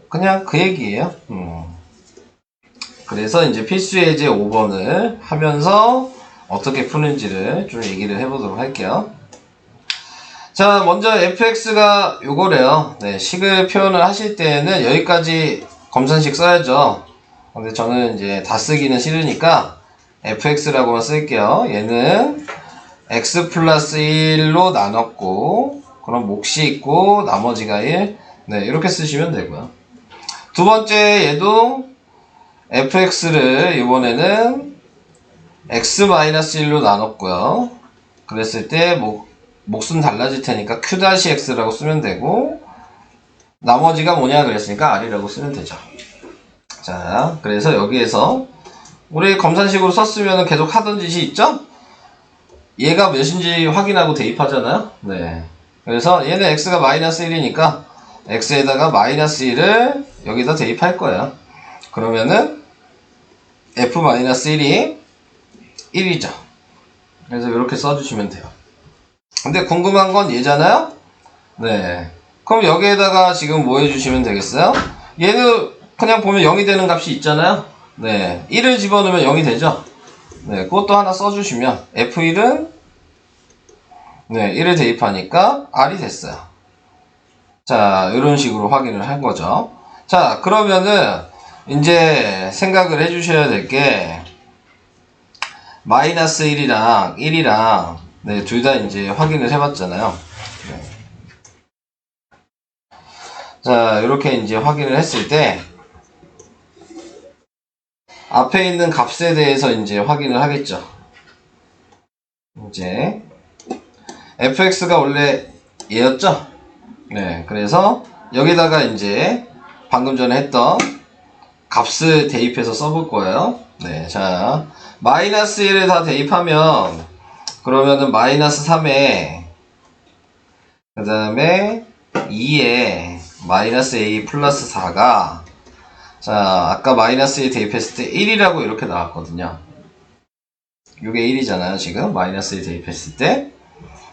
그냥 그 얘기예요. 그래서 이제 필수 예제 5번을 하면서 어떻게 푸는지를 좀 얘기를 해보도록 할게요. 자, 먼저 fx가 요거래요. 네, 식을 표현을 하실 때는 여기까지 검산식 써야죠. 근데 저는 이제 다 쓰기는 싫으니까 fx라고만 쓸게요. 얘는 x 플러스 1로 나눴고 그럼 몫이 있고 나머지가 1. 네, 이렇게 쓰시면 되고요. 두 번째 얘도 fx를 이번에는 x-1로 나눴고요. 그랬을 때 몫은 달라질 테니까 q-x라고 쓰면 되고 나머지가 뭐냐 그랬으니까 r이라고 쓰면 되죠. 자, 그래서 여기에서 우리 검산식으로 썼으면 계속 하던 짓이 있죠? 얘가 몇인지 확인하고 대입하잖아요. 네. 그래서 얘는 x가 마이너스 1이니까 x에다가 마이너스 1을 여기다 대입할 거예요. 그러면은 f-1이 1이죠. 그래서 이렇게 써주시면 돼요. 근데 궁금한 건 얘잖아요? 네. 그럼 여기에다가 지금 뭐 해주시면 되겠어요? 얘는 그냥 보면 0이 되는 값이 있잖아요? 네. 1을 집어넣으면 0이 되죠? 네. 그것도 하나 써주시면 f1은 네, 1을 대입하니까 r이 됐어요. 자, 이런 식으로 확인을 한 거죠. 자, 그러면은 이제 생각을 해주셔야 될 게 마이너스 1이랑 1이랑 네, 둘 다 이제 확인을 해봤잖아요. 네. 자, 이렇게 이제 확인을 했을 때 앞에 있는 값에 대해서 이제 확인을 하겠죠. 이제 fx가 원래 얘였죠? 네, 그래서 여기다가 이제 방금 전에 했던 값을 대입해서 써볼 거예요. 네, 자, 마이너스 1을 다 대입하면 그러면은 마이너스 3에 그 다음에 2에 마이너스 a 플러스 4가 자, 아까 마이너스 1 대입했을 때 1이라고 이렇게 나왔거든요. 이게 1이잖아요, 지금. 마이너스 1 대입했을 때.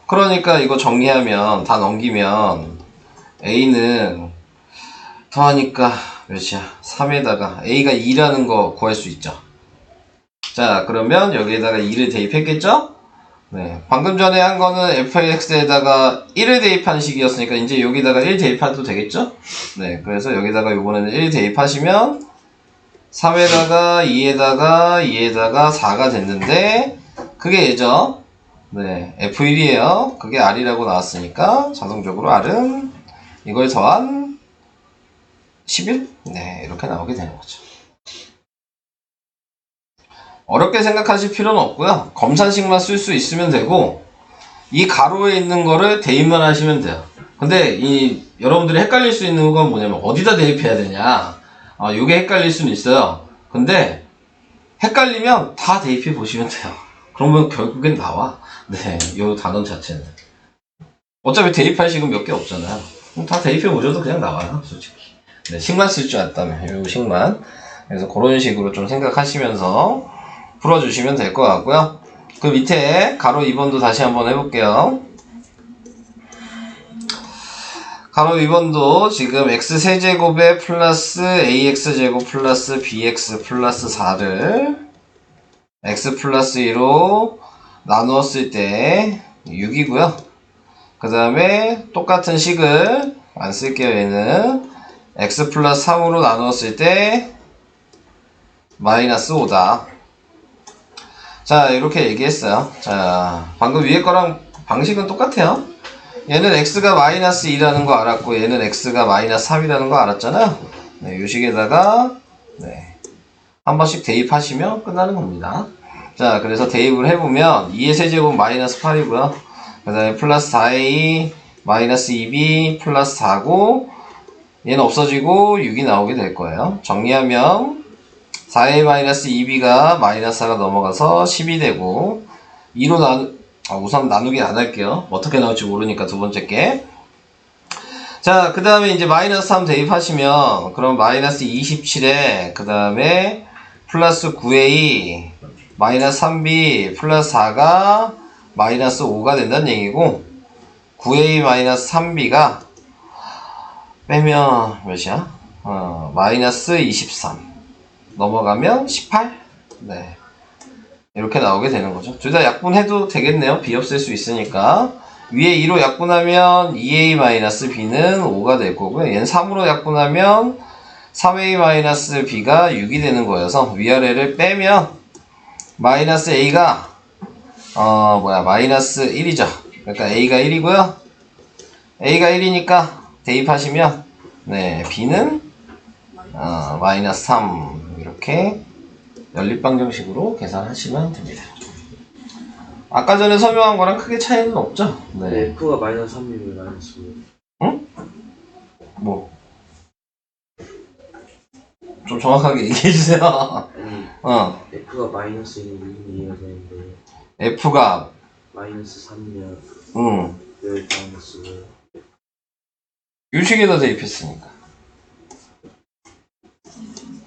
그러니까 이거 정리하면, 다 넘기면, a는 더하니까 몇이야? 3에다가 a가 2라는 거 구할 수 있죠. 자, 그러면 여기에다가 2를 대입했겠죠? 네. 방금 전에 한 거는 fx에다가 1을 대입한 식이었으니까 이제 여기다가 1 대입해도 되겠죠? 네. 그래서 여기다가 요번에는 1 대입하시면 3에다가 2에다가 2에다가 4가 됐는데 그게 얘죠? 네. f1이에요. 그게 r이라고 나왔으니까 자동적으로 r은 이걸 더한 11? 네. 이렇게 나오게 되는 거죠. 어렵게 생각하실 필요는 없고요. 검산식만 쓸 수 있으면 되고 이 가로에 있는 거를 대입만 하시면 돼요. 근데 이 여러분들이 헷갈릴 수 있는 건 뭐냐면 어디다 대입해야 되냐. 요게 헷갈릴 수는 있어요. 근데 헷갈리면 다 대입해 보시면 돼요. 그러면 결국엔 나와. 네, 요 단원 자체는. 어차피 대입할 식은 몇 개 없잖아요. 그럼 다 대입해 보셔도 그냥 나와요, 솔직히. 네, 식만 쓸 줄 알다면, 요 식만. 그래서 그런 식으로 좀 생각하시면서 풀어주시면 될 것 같고요. 그 밑에 가로 2번도 다시 한번 해볼게요. 가로 2번도 지금 x세제곱에 플러스 ax제곱 플러스 bx 플러스 4를 x 플러스 2로 나누었을 때 6이고요. 그 다음에 똑같은 식을 안 쓸게요. 얘는 x 플러스 3으로 나누었을 때 마이너스 5다. 자, 이렇게 얘기했어요. 자, 방금 위에 거랑 방식은 똑같아요. 얘는 x가 마이너스 2라는 거 알았고 얘는 x가 마이너스 3이라는 거 알았잖아요. 네, 요 식에다가 네, 한 번씩 대입하시면 끝나는 겁니다. 자, 그래서 대입을 해보면 2의 세제곱 마이너스 8이고요. 그 다음에 플러스 4a 마이너스 2b 플러스 4고 얘는 없어지고 6이 나오게 될 거예요. 정리하면 4a 마이너스 2b가 마이너스 4가 넘어가서 10이 되고 2로 우선 나누기 안 할게요. 어떻게 나올지 모르니까 두 번째 게. 자, 그 다음에 이제 마이너스 3 대입하시면 그럼 마이너스 27에 그 다음에 플러스 9a 마이너스 3b 플러스 4가 마이너스 5가 된다는 얘기고 9a 마이너스 3b가 빼면 몇이야? 마이너스 23 넘어가면 18? 네, 이렇게 나오게 되는 거죠. 둘 다 약분해도 되겠네요. b 없앨 수 있으니까. 위에 2로 약분하면 2a-b는 5가 될 거고요. 얘는 3으로 약분하면 3a-b가 6이 되는 거여서 위아래를 빼면 마이너스 a가 마이너스 1이죠. 그러니까 a가 1이고요. a가 1이니까 대입하시면 네, b는 마이너스 3 이렇게 연립방정식으로 계산하시면 됩니다. 아까 전에 설명한 거랑 크게 차이는 없죠? 네. F가 마이너스 3이면 마이너스 5. 응? 뭐? 좀 정확하게 얘기해주세요. 아니, F가 마이너스 1이면 이해가 되는데 F가 마이너스 3이면 응. 마이너스 5. 유식에다 대입했으니까.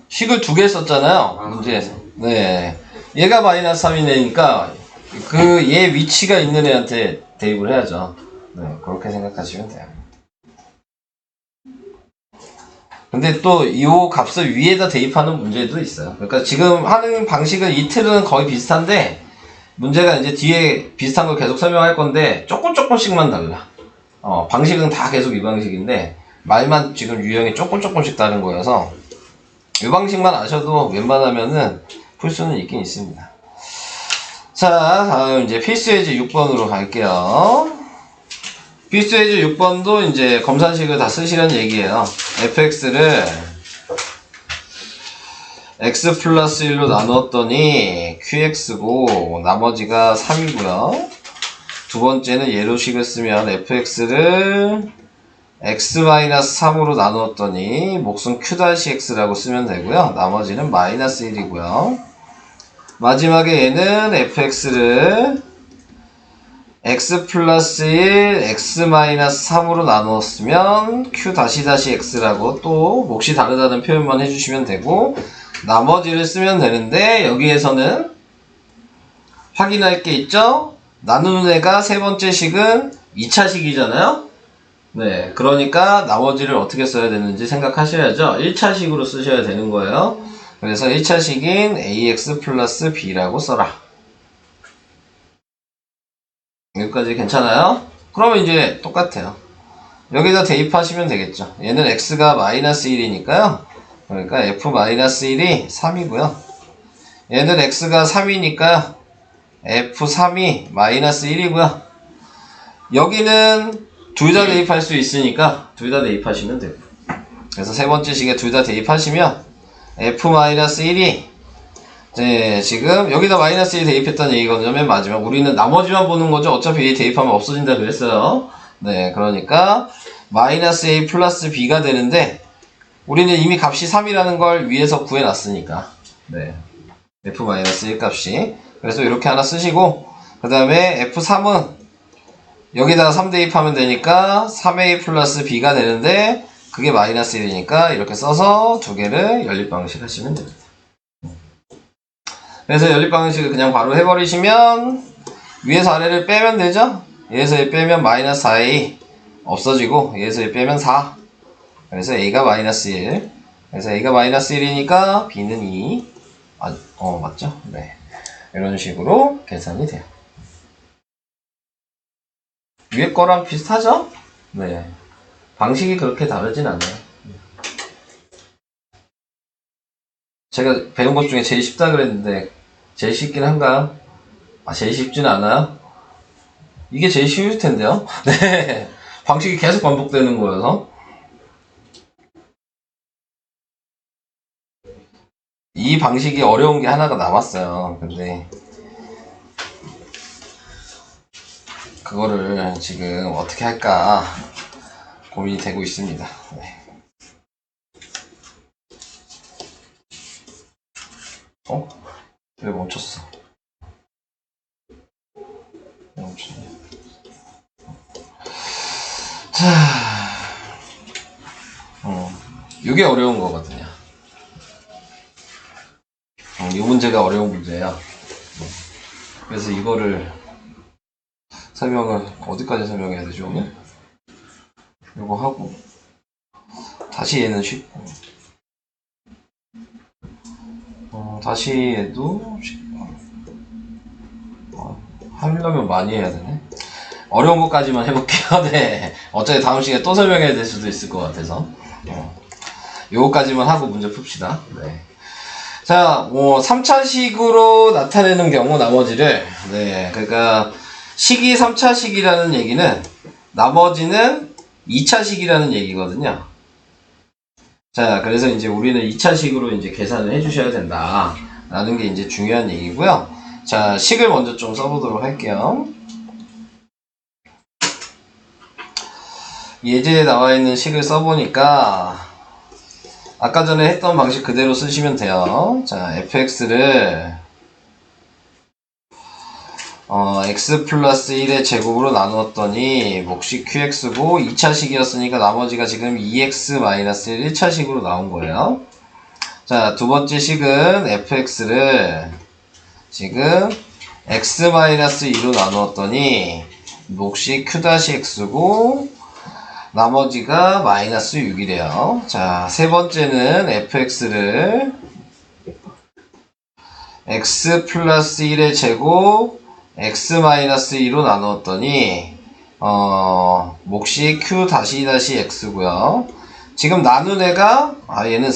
식을 두 개 썼잖아요. 문제에서. 네. 얘가 마이너스 3이니까 그 얘 위치가 있는 애한테 대입을 해야죠. 네. 그렇게 생각하시면 돼요. 근데 또 이 값을 위에다 대입하는 문제도 있어요. 그러니까 지금 하는 방식은 이 틀은 거의 비슷한데 문제가 이제 뒤에 비슷한 걸 계속 설명할 건데 조금씩만 달라. 방식은 다 계속 이 방식인데 말만 지금 유형이 조금씩 다른 거여서 이 방식만 아셔도 웬만하면은 풀 수는 있긴 있습니다. 자, 다음 이제 필수예제 6번으로 갈게요. 필수예제 6번도 이제 검산식을 다 쓰시라는 얘기예요. fx를 x 플러스 1로 나누었더니 qx고 나머지가 3이고요. 두 번째는 예로식을 쓰면 fx를 x-3으로 나누었더니 몫은 q-x라고 쓰면 되고요. 나머지는 마이너스 1이고요. 마지막에 얘는 fx를 x 플러스 1, x-3으로 나누었으면 q-x라고 또 몫이 다르다는 표현만 해주시면 되고 나머지를 쓰면 되는데 여기에서는 확인할 게 있죠? 나누는 애가 세 번째 식은 2차 식이잖아요? 네, 그러니까 나머지를 어떻게 써야 되는지 생각하셔야죠. 1차 식으로 쓰셔야 되는 거예요. 그래서 1차 식인 ax 플러스 b라고 써라. 여기까지 괜찮아요? 그러면 이제 똑같아요. 여기다 대입하시면 되겠죠. 얘는 x가 마이너스 1이니까요. 그러니까 f-1이 3이고요. 얘는 x가 3이니까 f3이 마이너스 1이고요. 여기는 둘 다 대입할 수 있으니까 둘 다 대입하시면 되고. 그래서 세 번째 식에 둘 다 대입하시면 f-1이 네, 지금 여기다 마이너스 1 대입했다는 얘기거든요. 맨 마지막. 우리는 나머지만 보는 거죠. 어차피 A 대입하면 없어진다 그랬어요. 네, 그러니까 마이너스 A 플러스 B가 되는데 우리는 이미 값이 3이라는 걸 위에서 구해놨으니까. 네, F-1 값이. 그래서 이렇게 하나 쓰시고 그 다음에 F3은 여기다가 3 대입하면 되니까 3A 플러스 B가 되는데 그게 마이너스 1이니까 이렇게 써서 두 개를 연립방식 하시면 됩니다. 그래서 연립방식을 그냥 바로 해버리시면 위에서 아래를 빼면 되죠? 얘에서 얘 빼면 마이너스 4A 없어지고 얘에서 얘 빼면 4. 그래서 A가 마이너스 1. 그래서 A가 마이너스 1이니까 B는 2. 맞죠? 네. 이런 식으로 계산이 돼요. 위에 거랑 비슷하죠? 네. 방식이 그렇게 다르진 않아요. 제가 배운 것 중에 제일 쉽다 그랬는데 제일 쉽긴 한가요? 제일 쉽진 않아요? 이게 제일 쉬울 텐데요? 네. 방식이 계속 반복되는 거여서. 이 방식이 어려운 게 하나가 남았어요. 근데 그거를 지금 어떻게 할까 고민이 되고 있습니다. 네. 왜 멈췄어? 왜 멈췄냐? 자, 이게 어려운 거거든요. 이 문제가 어려운 문제예요. 그래서 이거를 설명을 어디까지 설명해야 되죠 오늘? 이거 하고 다시 얘는 쉽고 다시 얘도 쉽고 하려면 많이 해야 되네. 어려운 것까지만 해볼게요. 네. 어차피 다음 시간에 또 설명해야 될 수도 있을 것 같아서 요거까지만 하고 문제 풉시다. 네. 자, 3차식으로 나타내는 경우 나머지를 그러니까 식이 3차식이라는 얘기는 나머지는 2차식이라는 얘기거든요. 자, 그래서 이제 우리는 2차식으로 이제 계산을 해주셔야 된다. 라는 게 이제 중요한 얘기고요. 자, 식을 먼저 좀 써보도록 할게요. 예제에 나와 있는 식을 써보니까 아까 전에 했던 방식 그대로 쓰시면 돼요. 자, fx를 x 플러스 1의 제곱으로 나누었더니 몫이 qx고 2차식이었으니까 나머지가 지금 2x 마이너스 1 1차식으로 나온 거예요. 자, 두 번째 식은 fx를 지금 x 마이너스 2로 나누었더니 몫이 q-x고 나머지가 마이너스 6이래요. 자, 세 번째는 fx를 x 플러스 1의 제곱 x 마이너스 2로 나누었더니 몫이 q-x고요. 지금 나눈 애가 얘는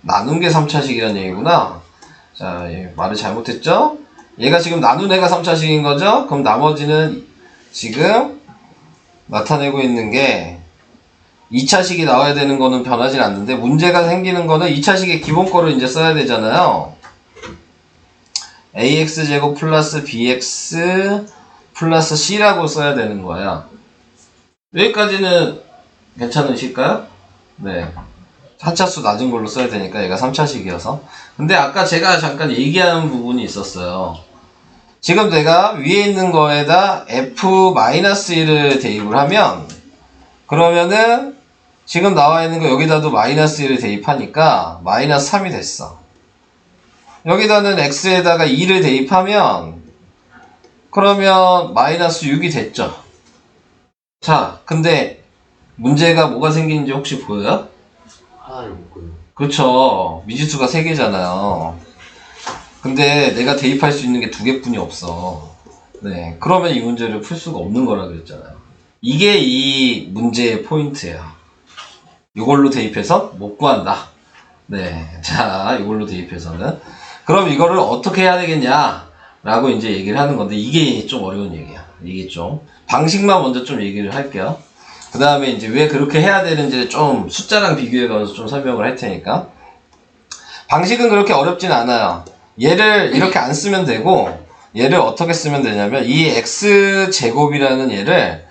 나눈 게 3차식이라는 얘기구나. 자, 말을 잘못했죠? 얘가 지금 나눈 애가 3차식인 거죠? 그럼 나머지는 지금 나타내고 있는 게 2차식이 나와야 되는 거는 변하진 않는데 문제가 생기는 거는 2차식의 기본 거를 이제 써야 되잖아요. ax제곱 플러스 bx 플러스 c라고 써야 되는 거야. 여기까지는 괜찮으실까요? 네. 한차수 낮은 걸로 써야 되니까 얘가 3차식이어서. 근데 아까 제가 잠깐 얘기하는 부분이 있었어요. 지금 내가 위에 있는 거에다 f-1을 대입을 하면 그러면은 지금 나와 있는 거 여기다도 마이너스 1을 대입하니까 마이너스 3이 됐어. 여기다는 x에다가 2를 대입하면 그러면 마이너스 6이 됐죠. 자, 근데 문제가 뭐가 생기는지 혹시 보여요? 하나는 있고요. 그렇죠. 미지수가 3개잖아요. 근데 내가 대입할 수 있는 게 2개뿐이 없어. 네, 그러면 이 문제를 풀 수가 없는 거라 그랬잖아요. 이게 이 문제의 포인트예요. 이걸로 대입해서 못 구한다. 네, 자, 이걸로 대입해서는. 그럼 이거를 어떻게 해야 되겠냐? 라고 이제 얘기를 하는 건데, 이게 좀 어려운 얘기야. 이게 좀. 방식만 먼저 좀 얘기를 할게요. 그 다음에 이제 왜 그렇게 해야 되는지 좀 숫자랑 비교해 가면서 좀 설명을 할 테니까. 방식은 그렇게 어렵진 않아요. 얘를 이렇게 안 쓰면 되고, 얘를 어떻게 쓰면 되냐면, 이 x제곱이라는 얘를,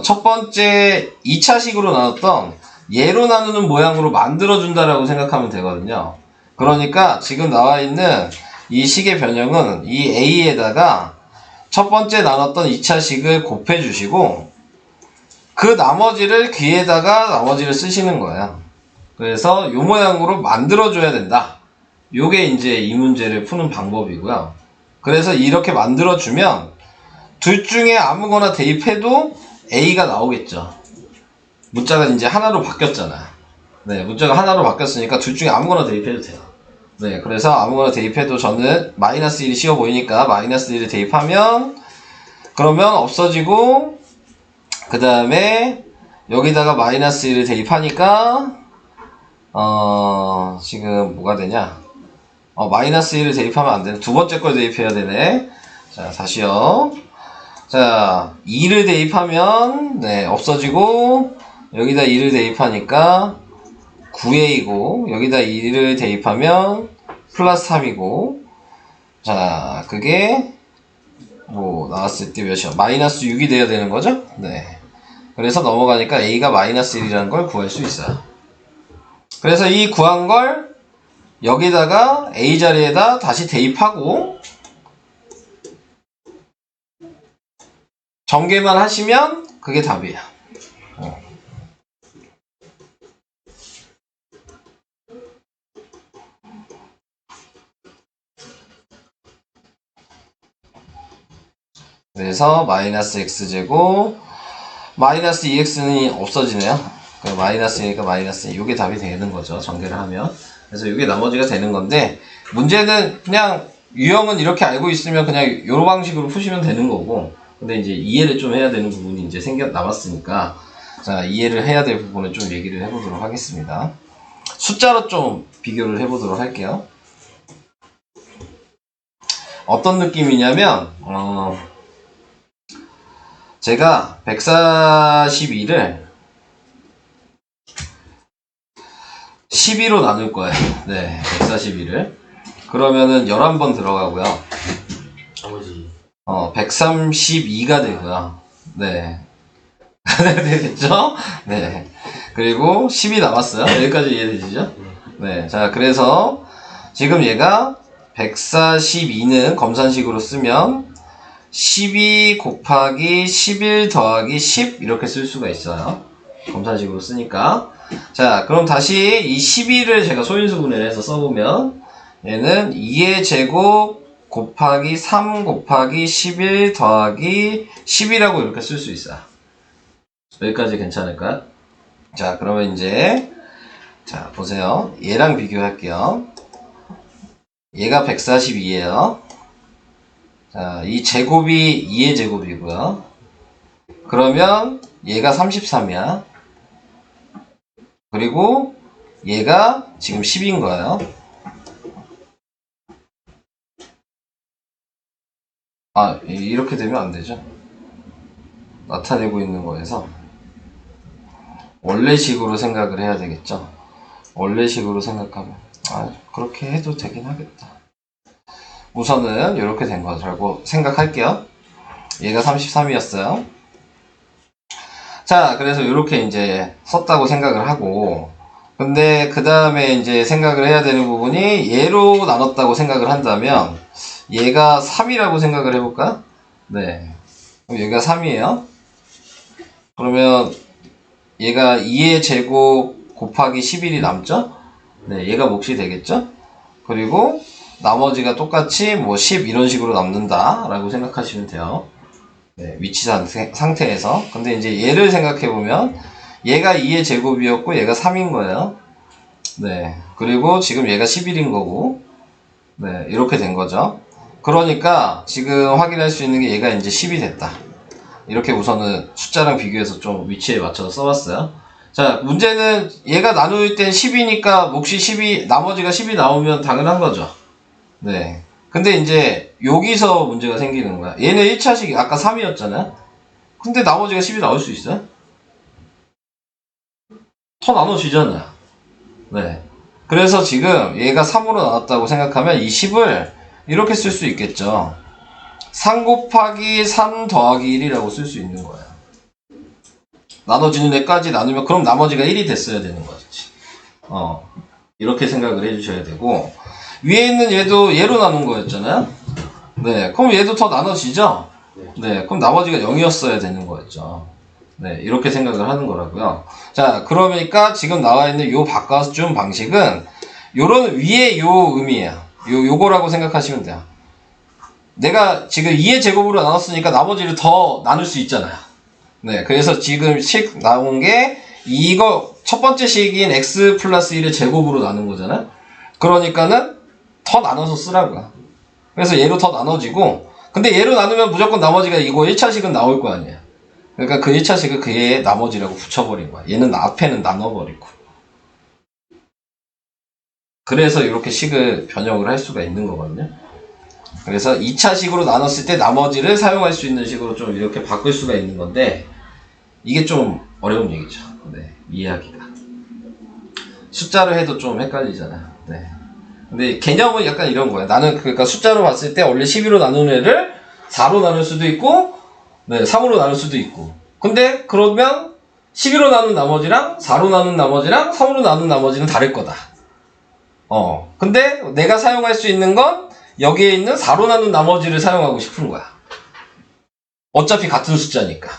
첫 번째 2차식으로 나눴던 얘로 나누는 모양으로 만들어준다라고 생각하면 되거든요. 그러니까 지금 나와 있는 이 식의 변형은 이 a에다가 첫 번째 나눴던 2차식을 곱해주시고, 그 나머지를 귀에다가 나머지를 쓰시는 거예요. 그래서 이 모양으로 만들어줘야 된다. 요게 이제 이 문제를 푸는 방법이고요. 그래서 이렇게 만들어주면 둘 중에 아무거나 대입해도 A가 나오겠죠. 문자가 이제 하나로 바뀌었잖아. 네, 문자가 하나로 바뀌었으니까 둘 중에 아무거나 대입해도 돼요. 네, 그래서 아무거나 대입해도 저는 마이너스 1이 쉬워 보이니까 마이너스 1을 대입하면 그러면 없어지고 그 다음에 여기다가 마이너스 1을 대입하니까 지금 뭐가 되냐? 마이너스 1을 대입하면 안 되네. 두 번째 걸 대입해야 되네. 자, 다시요. 자, 2를 대입하면, 네, 없어지고, 여기다 2를 대입하니까 9a이고, 여기다 2를 대입하면 플러스 3이고, 자, 그게, 뭐, 나왔을 때 몇이요? 마이너스 6이 돼야 되는 거죠? 네. 그래서 넘어가니까 a가 마이너스 1이라는 걸 구할 수 있어요. 그래서 이 구한 걸 여기다가 A 자리에다 다시 대입하고 전개만 하시면 그게 답이에요. 그래서 마이너스 x제곱 마이너스 2x는 없어지네요. 마이너스니까 마이너스 이게 답이 되는 거죠. 전개를 하면. 그래서 이게 나머지가 되는 건데 문제는 그냥 유형은 이렇게 알고 있으면 그냥 이런 방식으로 푸시면 되는 거고 근데 이제 이해를 좀 해야 되는 부분이 이제 남았으니까 자 이해를 해야 될 부분을 좀 얘기를 해보도록 하겠습니다. 숫자로 좀 비교를 해보도록 할게요. 어떤 느낌이냐면 제가 142를 12로 나눌 거예요. 네, 142를. 그러면은 11번 들어가고요. 나머지 132가 되고요. 네. 됐죠? 네. 그리고 10이 남았어요. 여기까지 이해되시죠? 네. 자, 그래서 지금 얘가 142는 검산식으로 쓰면 12 곱하기 11 더하기 10 이렇게 쓸 수가 있어요. 검산식으로 쓰니까. 자, 그럼 다시 이 12를 제가 소인수분해를 해서 써보면 얘는 2의 제곱 곱하기 3 곱하기 11 더하기 10이라고 이렇게 쓸 수 있어요. 여기까지 괜찮을까요? 자, 그러면 이제 자, 보세요. 얘랑 비교할게요. 얘가 142예요. 자, 이 제곱이 2의 제곱이고요. 그러면 얘가 33이야. 그리고 얘가 지금 10인 거예요. 아, 이렇게 되면 안 되죠. 나타내고 있는 거에서 원래식으로 생각을 해야 되겠죠. 원래식으로 생각하면 그렇게 해도 되긴 하겠다. 우선은 이렇게 된 거라고 생각할게요. 얘가 33이었어요. 자, 그래서 이렇게 이제 썼다고 생각을 하고, 근데 그 다음에 이제 생각을 해야 되는 부분이 얘로 나눴다고 생각을 한다면, 얘가 3이라고 생각을 해볼까? 네. 그럼 얘가 3이에요. 그러면 얘가 2의 제곱 곱하기 11이 남죠? 네, 얘가 몫이 되겠죠? 그리고 나머지가 똑같이 뭐 10 이런 식으로 남는다 라고 생각하시면 돼요. 네, 위치 상태에서. 근데 이제 얘를 생각해보면 얘가 2의 제곱이었고 얘가 3인 거예요. 네, 그리고 지금 얘가 11인 거고 네, 이렇게 된 거죠. 그러니까 지금 확인할 수 있는 게 얘가 이제 10이 됐다. 이렇게 우선은 숫자랑 비교해서 좀 위치에 맞춰서 써봤어요. 자, 문제는 얘가 나눌 땐 10이니까 몫이 10이 나머지가 10이 나오면 당연한 거죠. 네. 근데 이제 여기서 문제가 생기는 거야. 얘는 1차식이 아까 3이었잖아요. 근데 나머지가 10이 나올 수 있어요? 더 나눠지잖아요. 네. 그래서 지금 얘가 3으로 나왔다고 생각하면 이 10을 이렇게 쓸 수 있겠죠. 3 곱하기 3 더하기 1이라고 쓸 수 있는 거예요. 나눠지는 애까지 나누면 그럼 나머지가 1이 됐어야 되는 거지. 이렇게 생각을 해주셔야 되고, 위에 있는 얘도 얘로 나눈 거였잖아요. 네, 그럼 얘도 더 나눠지죠. 네, 그럼 나머지가 0이었어야 되는 거였죠. 네, 이렇게 생각을 하는 거라고요. 자, 그러니까 지금 나와 있는 요 바꿔준 방식은 요런 위에 요 의미예요. 요거라고 생각하시면 돼요. 내가 지금 2의 제곱으로 나눴으니까 나머지를 더 나눌 수 있잖아요. 네, 그래서 지금 식 나온 게 이거 첫 번째 식인 x 플러스 1의 제곱으로 나눈 거잖아요. 그러니까는 더 나눠서 쓰라고요. 그래서 얘로 더 나눠지고, 근데 얘로 나누면 무조건 나머지가 이거 1차식은 나올 거 아니에요. 그러니까 그 1차식을 그의 나머지라고 붙여버린 거야. 얘는 앞에는 나눠버리고. 그래서 이렇게 식을 변형을 할 수가 있는 거거든요. 그래서 2차식으로 나눴을 때 나머지를 사용할 수 있는 식으로 좀 이렇게 바꿀 수가 있는 건데, 이게 좀 어려운 얘기죠. 네, 이해하기가. 숫자로 해도 좀 헷갈리잖아요. 네. 근데 개념은 약간 이런 거예요. 나는 그러니까 숫자로 봤을 때 원래 12로 나누는 애를 4로 나눌 수도 있고, 네, 3으로 나눌 수도 있고. 근데 그러면 12로 나눈 나머지랑 4로 나눈 나머지랑 3으로 나눈 나머지는 다를 거다. 근데 내가 사용할 수 있는 건 여기에 있는 4로 나눈 나머지를 사용하고 싶은 거야. 어차피 같은 숫자니까.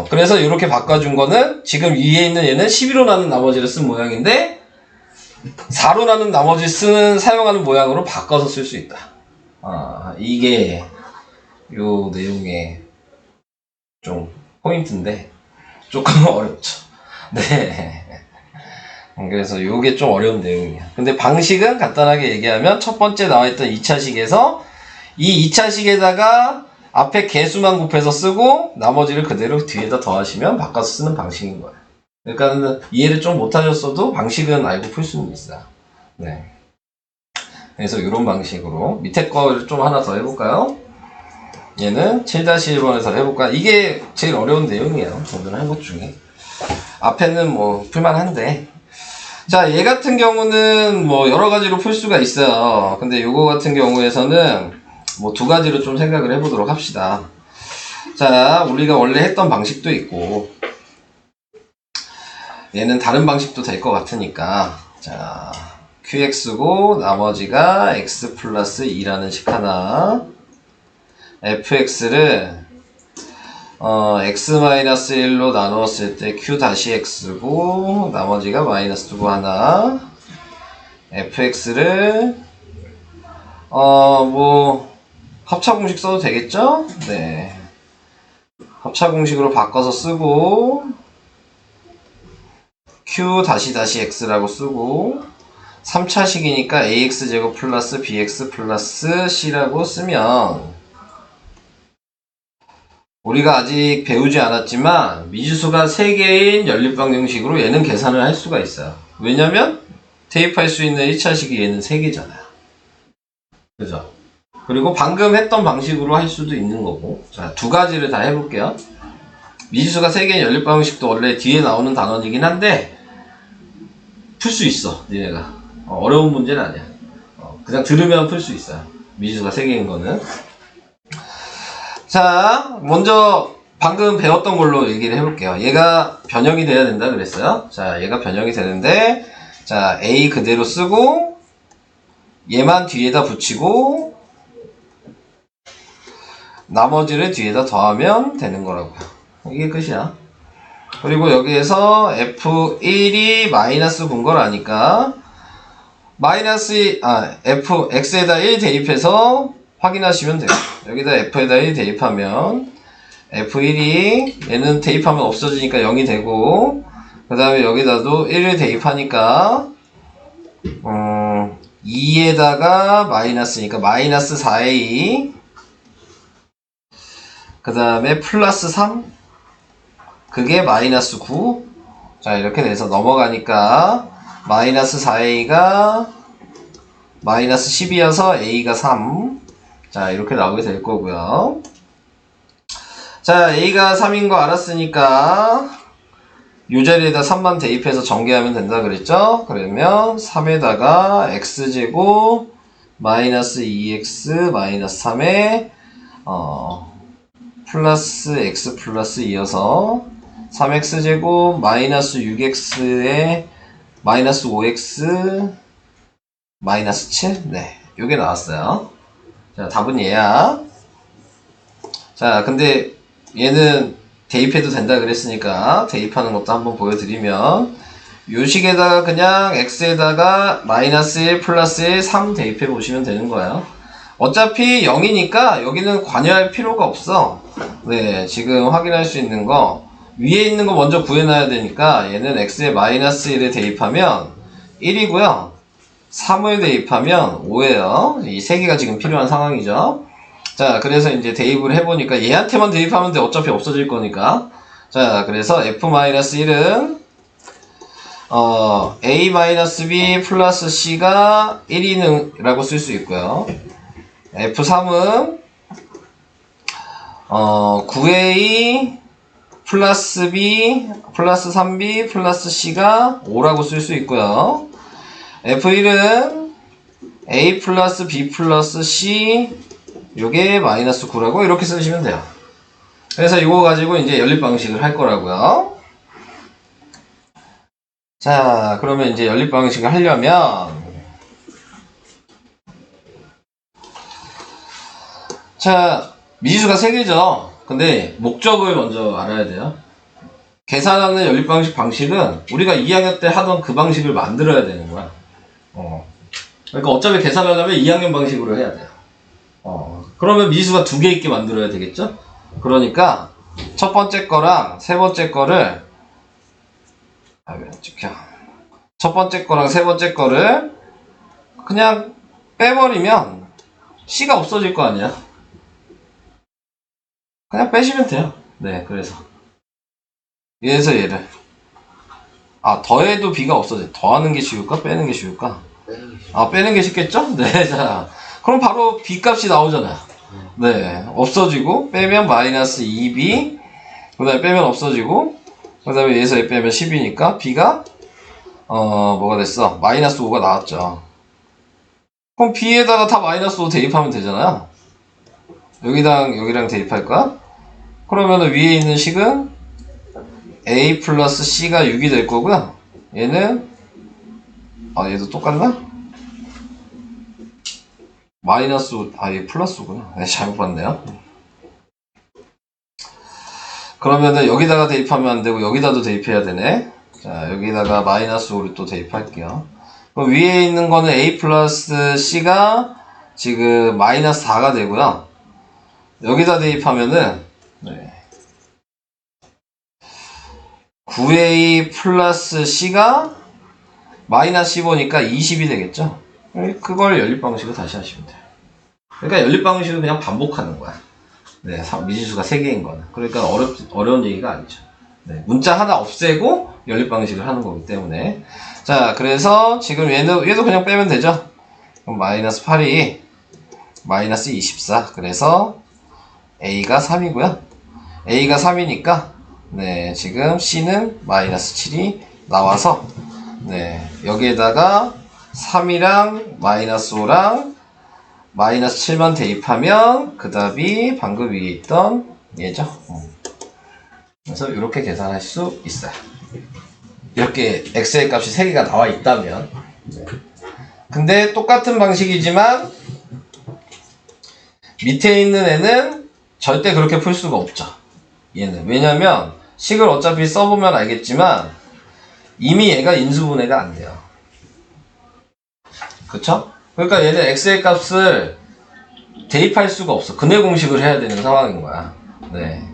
그래서 이렇게 바꿔준 거는 지금 위에 있는 얘는 12로 나눈 나머지를 쓴 모양인데 4로 나눈 나머지 사용하는 모양으로 바꿔서 쓸 수 있다. 이게 요 내용의 좀 포인트인데 조금 어렵죠. 네. 그래서 요게 좀 어려운 내용이에요. 근데 방식은 간단하게 얘기하면 첫 번째 나와있던 2차식에서 이 2차식에다가 앞에 개수만 곱해서 쓰고 나머지를 그대로 뒤에다 더하시면 바꿔서 쓰는 방식인 거예요. 그러니까 이해를 좀 못하셨어도 방식은 알고 풀 수는 있어요. 네. 그래서 이런 방식으로 밑에 거를 좀 하나 더 해볼까요? 얘는 7-1번에서 해볼까요? 이게 제일 어려운 내용이에요. 오늘 한 것 중에. 앞에는 뭐 풀만한데, 자, 얘 같은 경우는 뭐 여러 가지로 풀 수가 있어요. 근데 요거 같은 경우에서는 뭐 두 가지로 좀 생각을 해보도록 합시다. 자, 우리가 원래 했던 방식도 있고, 얘는 다른 방식도 될 것 같으니까, 자, qx고 나머지가 x 플러스 2라는 식 하나, fx를 x-1로 나누었을 때 q-x고 나머지가 마이너스 2고 하나, fx를 뭐 합차공식 써도 되겠죠? 네, 합차공식으로 바꿔서 쓰고 q-x라고 쓰고 3차식이니까 ax제곱 플러스 bx 플러스 c라고 쓰면 우리가 아직 배우지 않았지만 미지수가 3개인 연립방정식으로 얘는 계산을 할 수가 있어요. 왜냐면 대입할 수 있는 1차식이 얘는 3개잖아요. 그죠? 그리고 방금 했던 방식으로 할 수도 있는 거고. 자, 두 가지를 다 해볼게요. 미지수가 3개인 연립방정식도 원래 뒤에 나오는 단원이긴 한데 풀 수 있어, 얘네가. 어려운 문제는 아니야. 그냥 들으면 풀 수 있어요. 미지수가 3개인 거는. 자, 먼저 방금 배웠던 걸로 얘기를 해볼게요. 얘가 변형이 돼야 된다 그랬어요. 자, 얘가 변형이 되는데, 자, a 그대로 쓰고 얘만 뒤에다 붙이고 나머지를 뒤에다 더하면 되는 거라고요. 이게 끝이야. 그리고 여기에서 f1이 마이너스 군 걸 아니까 fx에다 1 대입해서 확인하시면 돼요. 여기다 f에다 1 대입하면 f1이 얘는 대입하면 없어지니까 0이 되고 그 다음에 여기다도 1을 대입하니까 2에다가 마이너스니까 마이너스 4a 그 다음에 플러스 3 그게 마이너스 9 자 이렇게 돼서 넘어가니까 마이너스 4a가 마이너스 10이어서 a가 3 자 이렇게 나오게 될 거고요. 자 a가 3인 거 알았으니까 요 자리에다 3만 대입해서 전개하면 된다 그랬죠? 그러면 3에다가 x제곱 마이너스 2x 마이너스 3에 플러스 x 플러스 2여서 3x제곱 마이너스 6x에 마이너스 5x 마이너스 7? 네, 요게 나왔어요. 자, 답은 얘야. 자, 근데 얘는 대입해도 된다 그랬으니까 대입하는 것도 한번 보여드리면 요 식에다가 그냥 x에다가 마이너스 1 플러스 1 3 대입해 보시면 되는 거예요. 어차피 0이니까 여기는 관여할 필요가 없어. 네, 지금 확인할 수 있는 거 위에 있는 거 먼저 구해놔야 되니까 얘는 x에 마이너스 1에 대입하면 1이고요. 3을 대입하면 5예요. 이 세 개가 지금 필요한 상황이죠. 자, 그래서 이제 대입을 해보니까 얘한테만 대입하면 돼. 어차피 없어질 거니까. 자, 그래서 f-1은 a-b 플러스 c가 1이는 라고 쓸 수 있고요. f3은 9a 플러스 b 플러스 3b 플러스 c가 5라고 쓸 수 있고요. f1은 a 플러스 b 플러스 c 요게 마이너스 9라고 이렇게 쓰시면 돼요. 그래서 이거 가지고 이제 연립 방식을 할 거라고요. 자, 그러면 이제 연립 방식을 하려면 자, 미지수가 3개죠. 근데 목적을 먼저 알아야 돼요. 계산하는 연립 방식은 우리가 2학년 때 하던 그 방식을 만들어야 되는 거야. 그러니까 어차피 계산하려면 2학년 방식으로 해야 돼요. 그러면 미지수가 2개 있게 만들어야 되겠죠? 그러니까 첫 번째 거랑 세 번째 거를 첫 번째 거랑 세 번째 거를 그냥 빼버리면 C가 없어질 거 아니야? 그냥 빼시면 돼요. 네, 그래서 얘를 더해도 B가 없어져. 더하는 게 쉬울까? 빼는 게 쉬울까? 빼는 게 쉽겠죠? 네, 자 그럼 바로 B 값이 나오잖아요. 네, 없어지고 빼면 마이너스 2B 그 다음에 빼면 없어지고 그 다음에 얘에서 빼면 10이니까 B가 뭐가 됐어? 마이너스 5가 나왔죠. 그럼 B에다가 다 마이너스 5 대입하면 되잖아요. 여기랑 대입할까? 그러면 위에 있는 식은 A 플러스 C가 6이 될 거고요. 얘는 얘도 똑같나? 마이너스 5, 얘 플러스 5구나. 네, 잘못 봤네요. 그러면은 여기다가 대입하면 안 되고 여기다도 대입해야 되네. 자, 여기다가 마이너스 5를 또 대입할게요. 그럼 위에 있는 거는 A 플러스 C가 지금 마이너스 4가 되고요. 여기다 대입하면은 9A 플러스 C가 마이너스 15니까 20이 되겠죠? 그걸 연립방식으로 다시 하시면 돼요. 그러니까 연립방식은 그냥 반복하는 거야. 네, 미지수가 3개인 거는. 그러니까 어려운 얘기가 아니죠. 네, 문자 하나 없애고 연립방식을 하는 거기 때문에. 자, 그래서 지금 얘도 그냥 빼면 되죠? 그럼 마이너스 8이 마이너스 24. 그래서 A가 3이고요. A가 3이니까, 네, 지금 C는 마이너스 7이 나와서, 네, 여기에다가 3이랑 마이너스 5랑 마이너스 7만 대입하면 그 답이 방금 위에 있던 얘죠. 그래서 이렇게 계산할 수 있어요. 이렇게 x의 값이 3개가 나와 있다면. 근데 똑같은 방식이지만 밑에 있는 애는 절대 그렇게 풀 수가 없죠. 얘는. 왜냐면 식을 어차피 써보면 알겠지만 이미 얘가 인수분해가 안 돼요. 그쵸? 그러니까 얘는 x의 값을 대입할 수가 없어. 근해 공식을 해야 되는 상황인 거야. 네.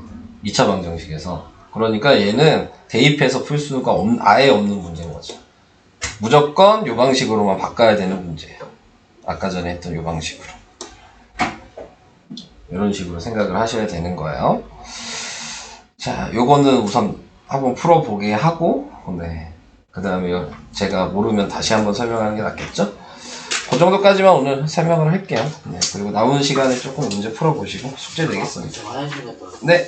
2차 방정식에서. 그러니까 얘는 대입해서 풀 수가 아예 없는 문제인 거죠. 무조건 요 방식으로만 바꿔야 되는 문제예요. 아까 전에 했던 요 방식으로. 이런 식으로 생각을 하셔야 되는 거예요. 자, 요거는 우선 한번 풀어보게 하고, 네. 그 다음에 제가 모르면 다시 한번 설명하는 게 낫겠죠? 그 정도까지만 오늘 설명을 할게요. 네, 그리고 남은 시간에 조금 문제 풀어보시고 숙제 내겠습니다. 화장실 갔다 네.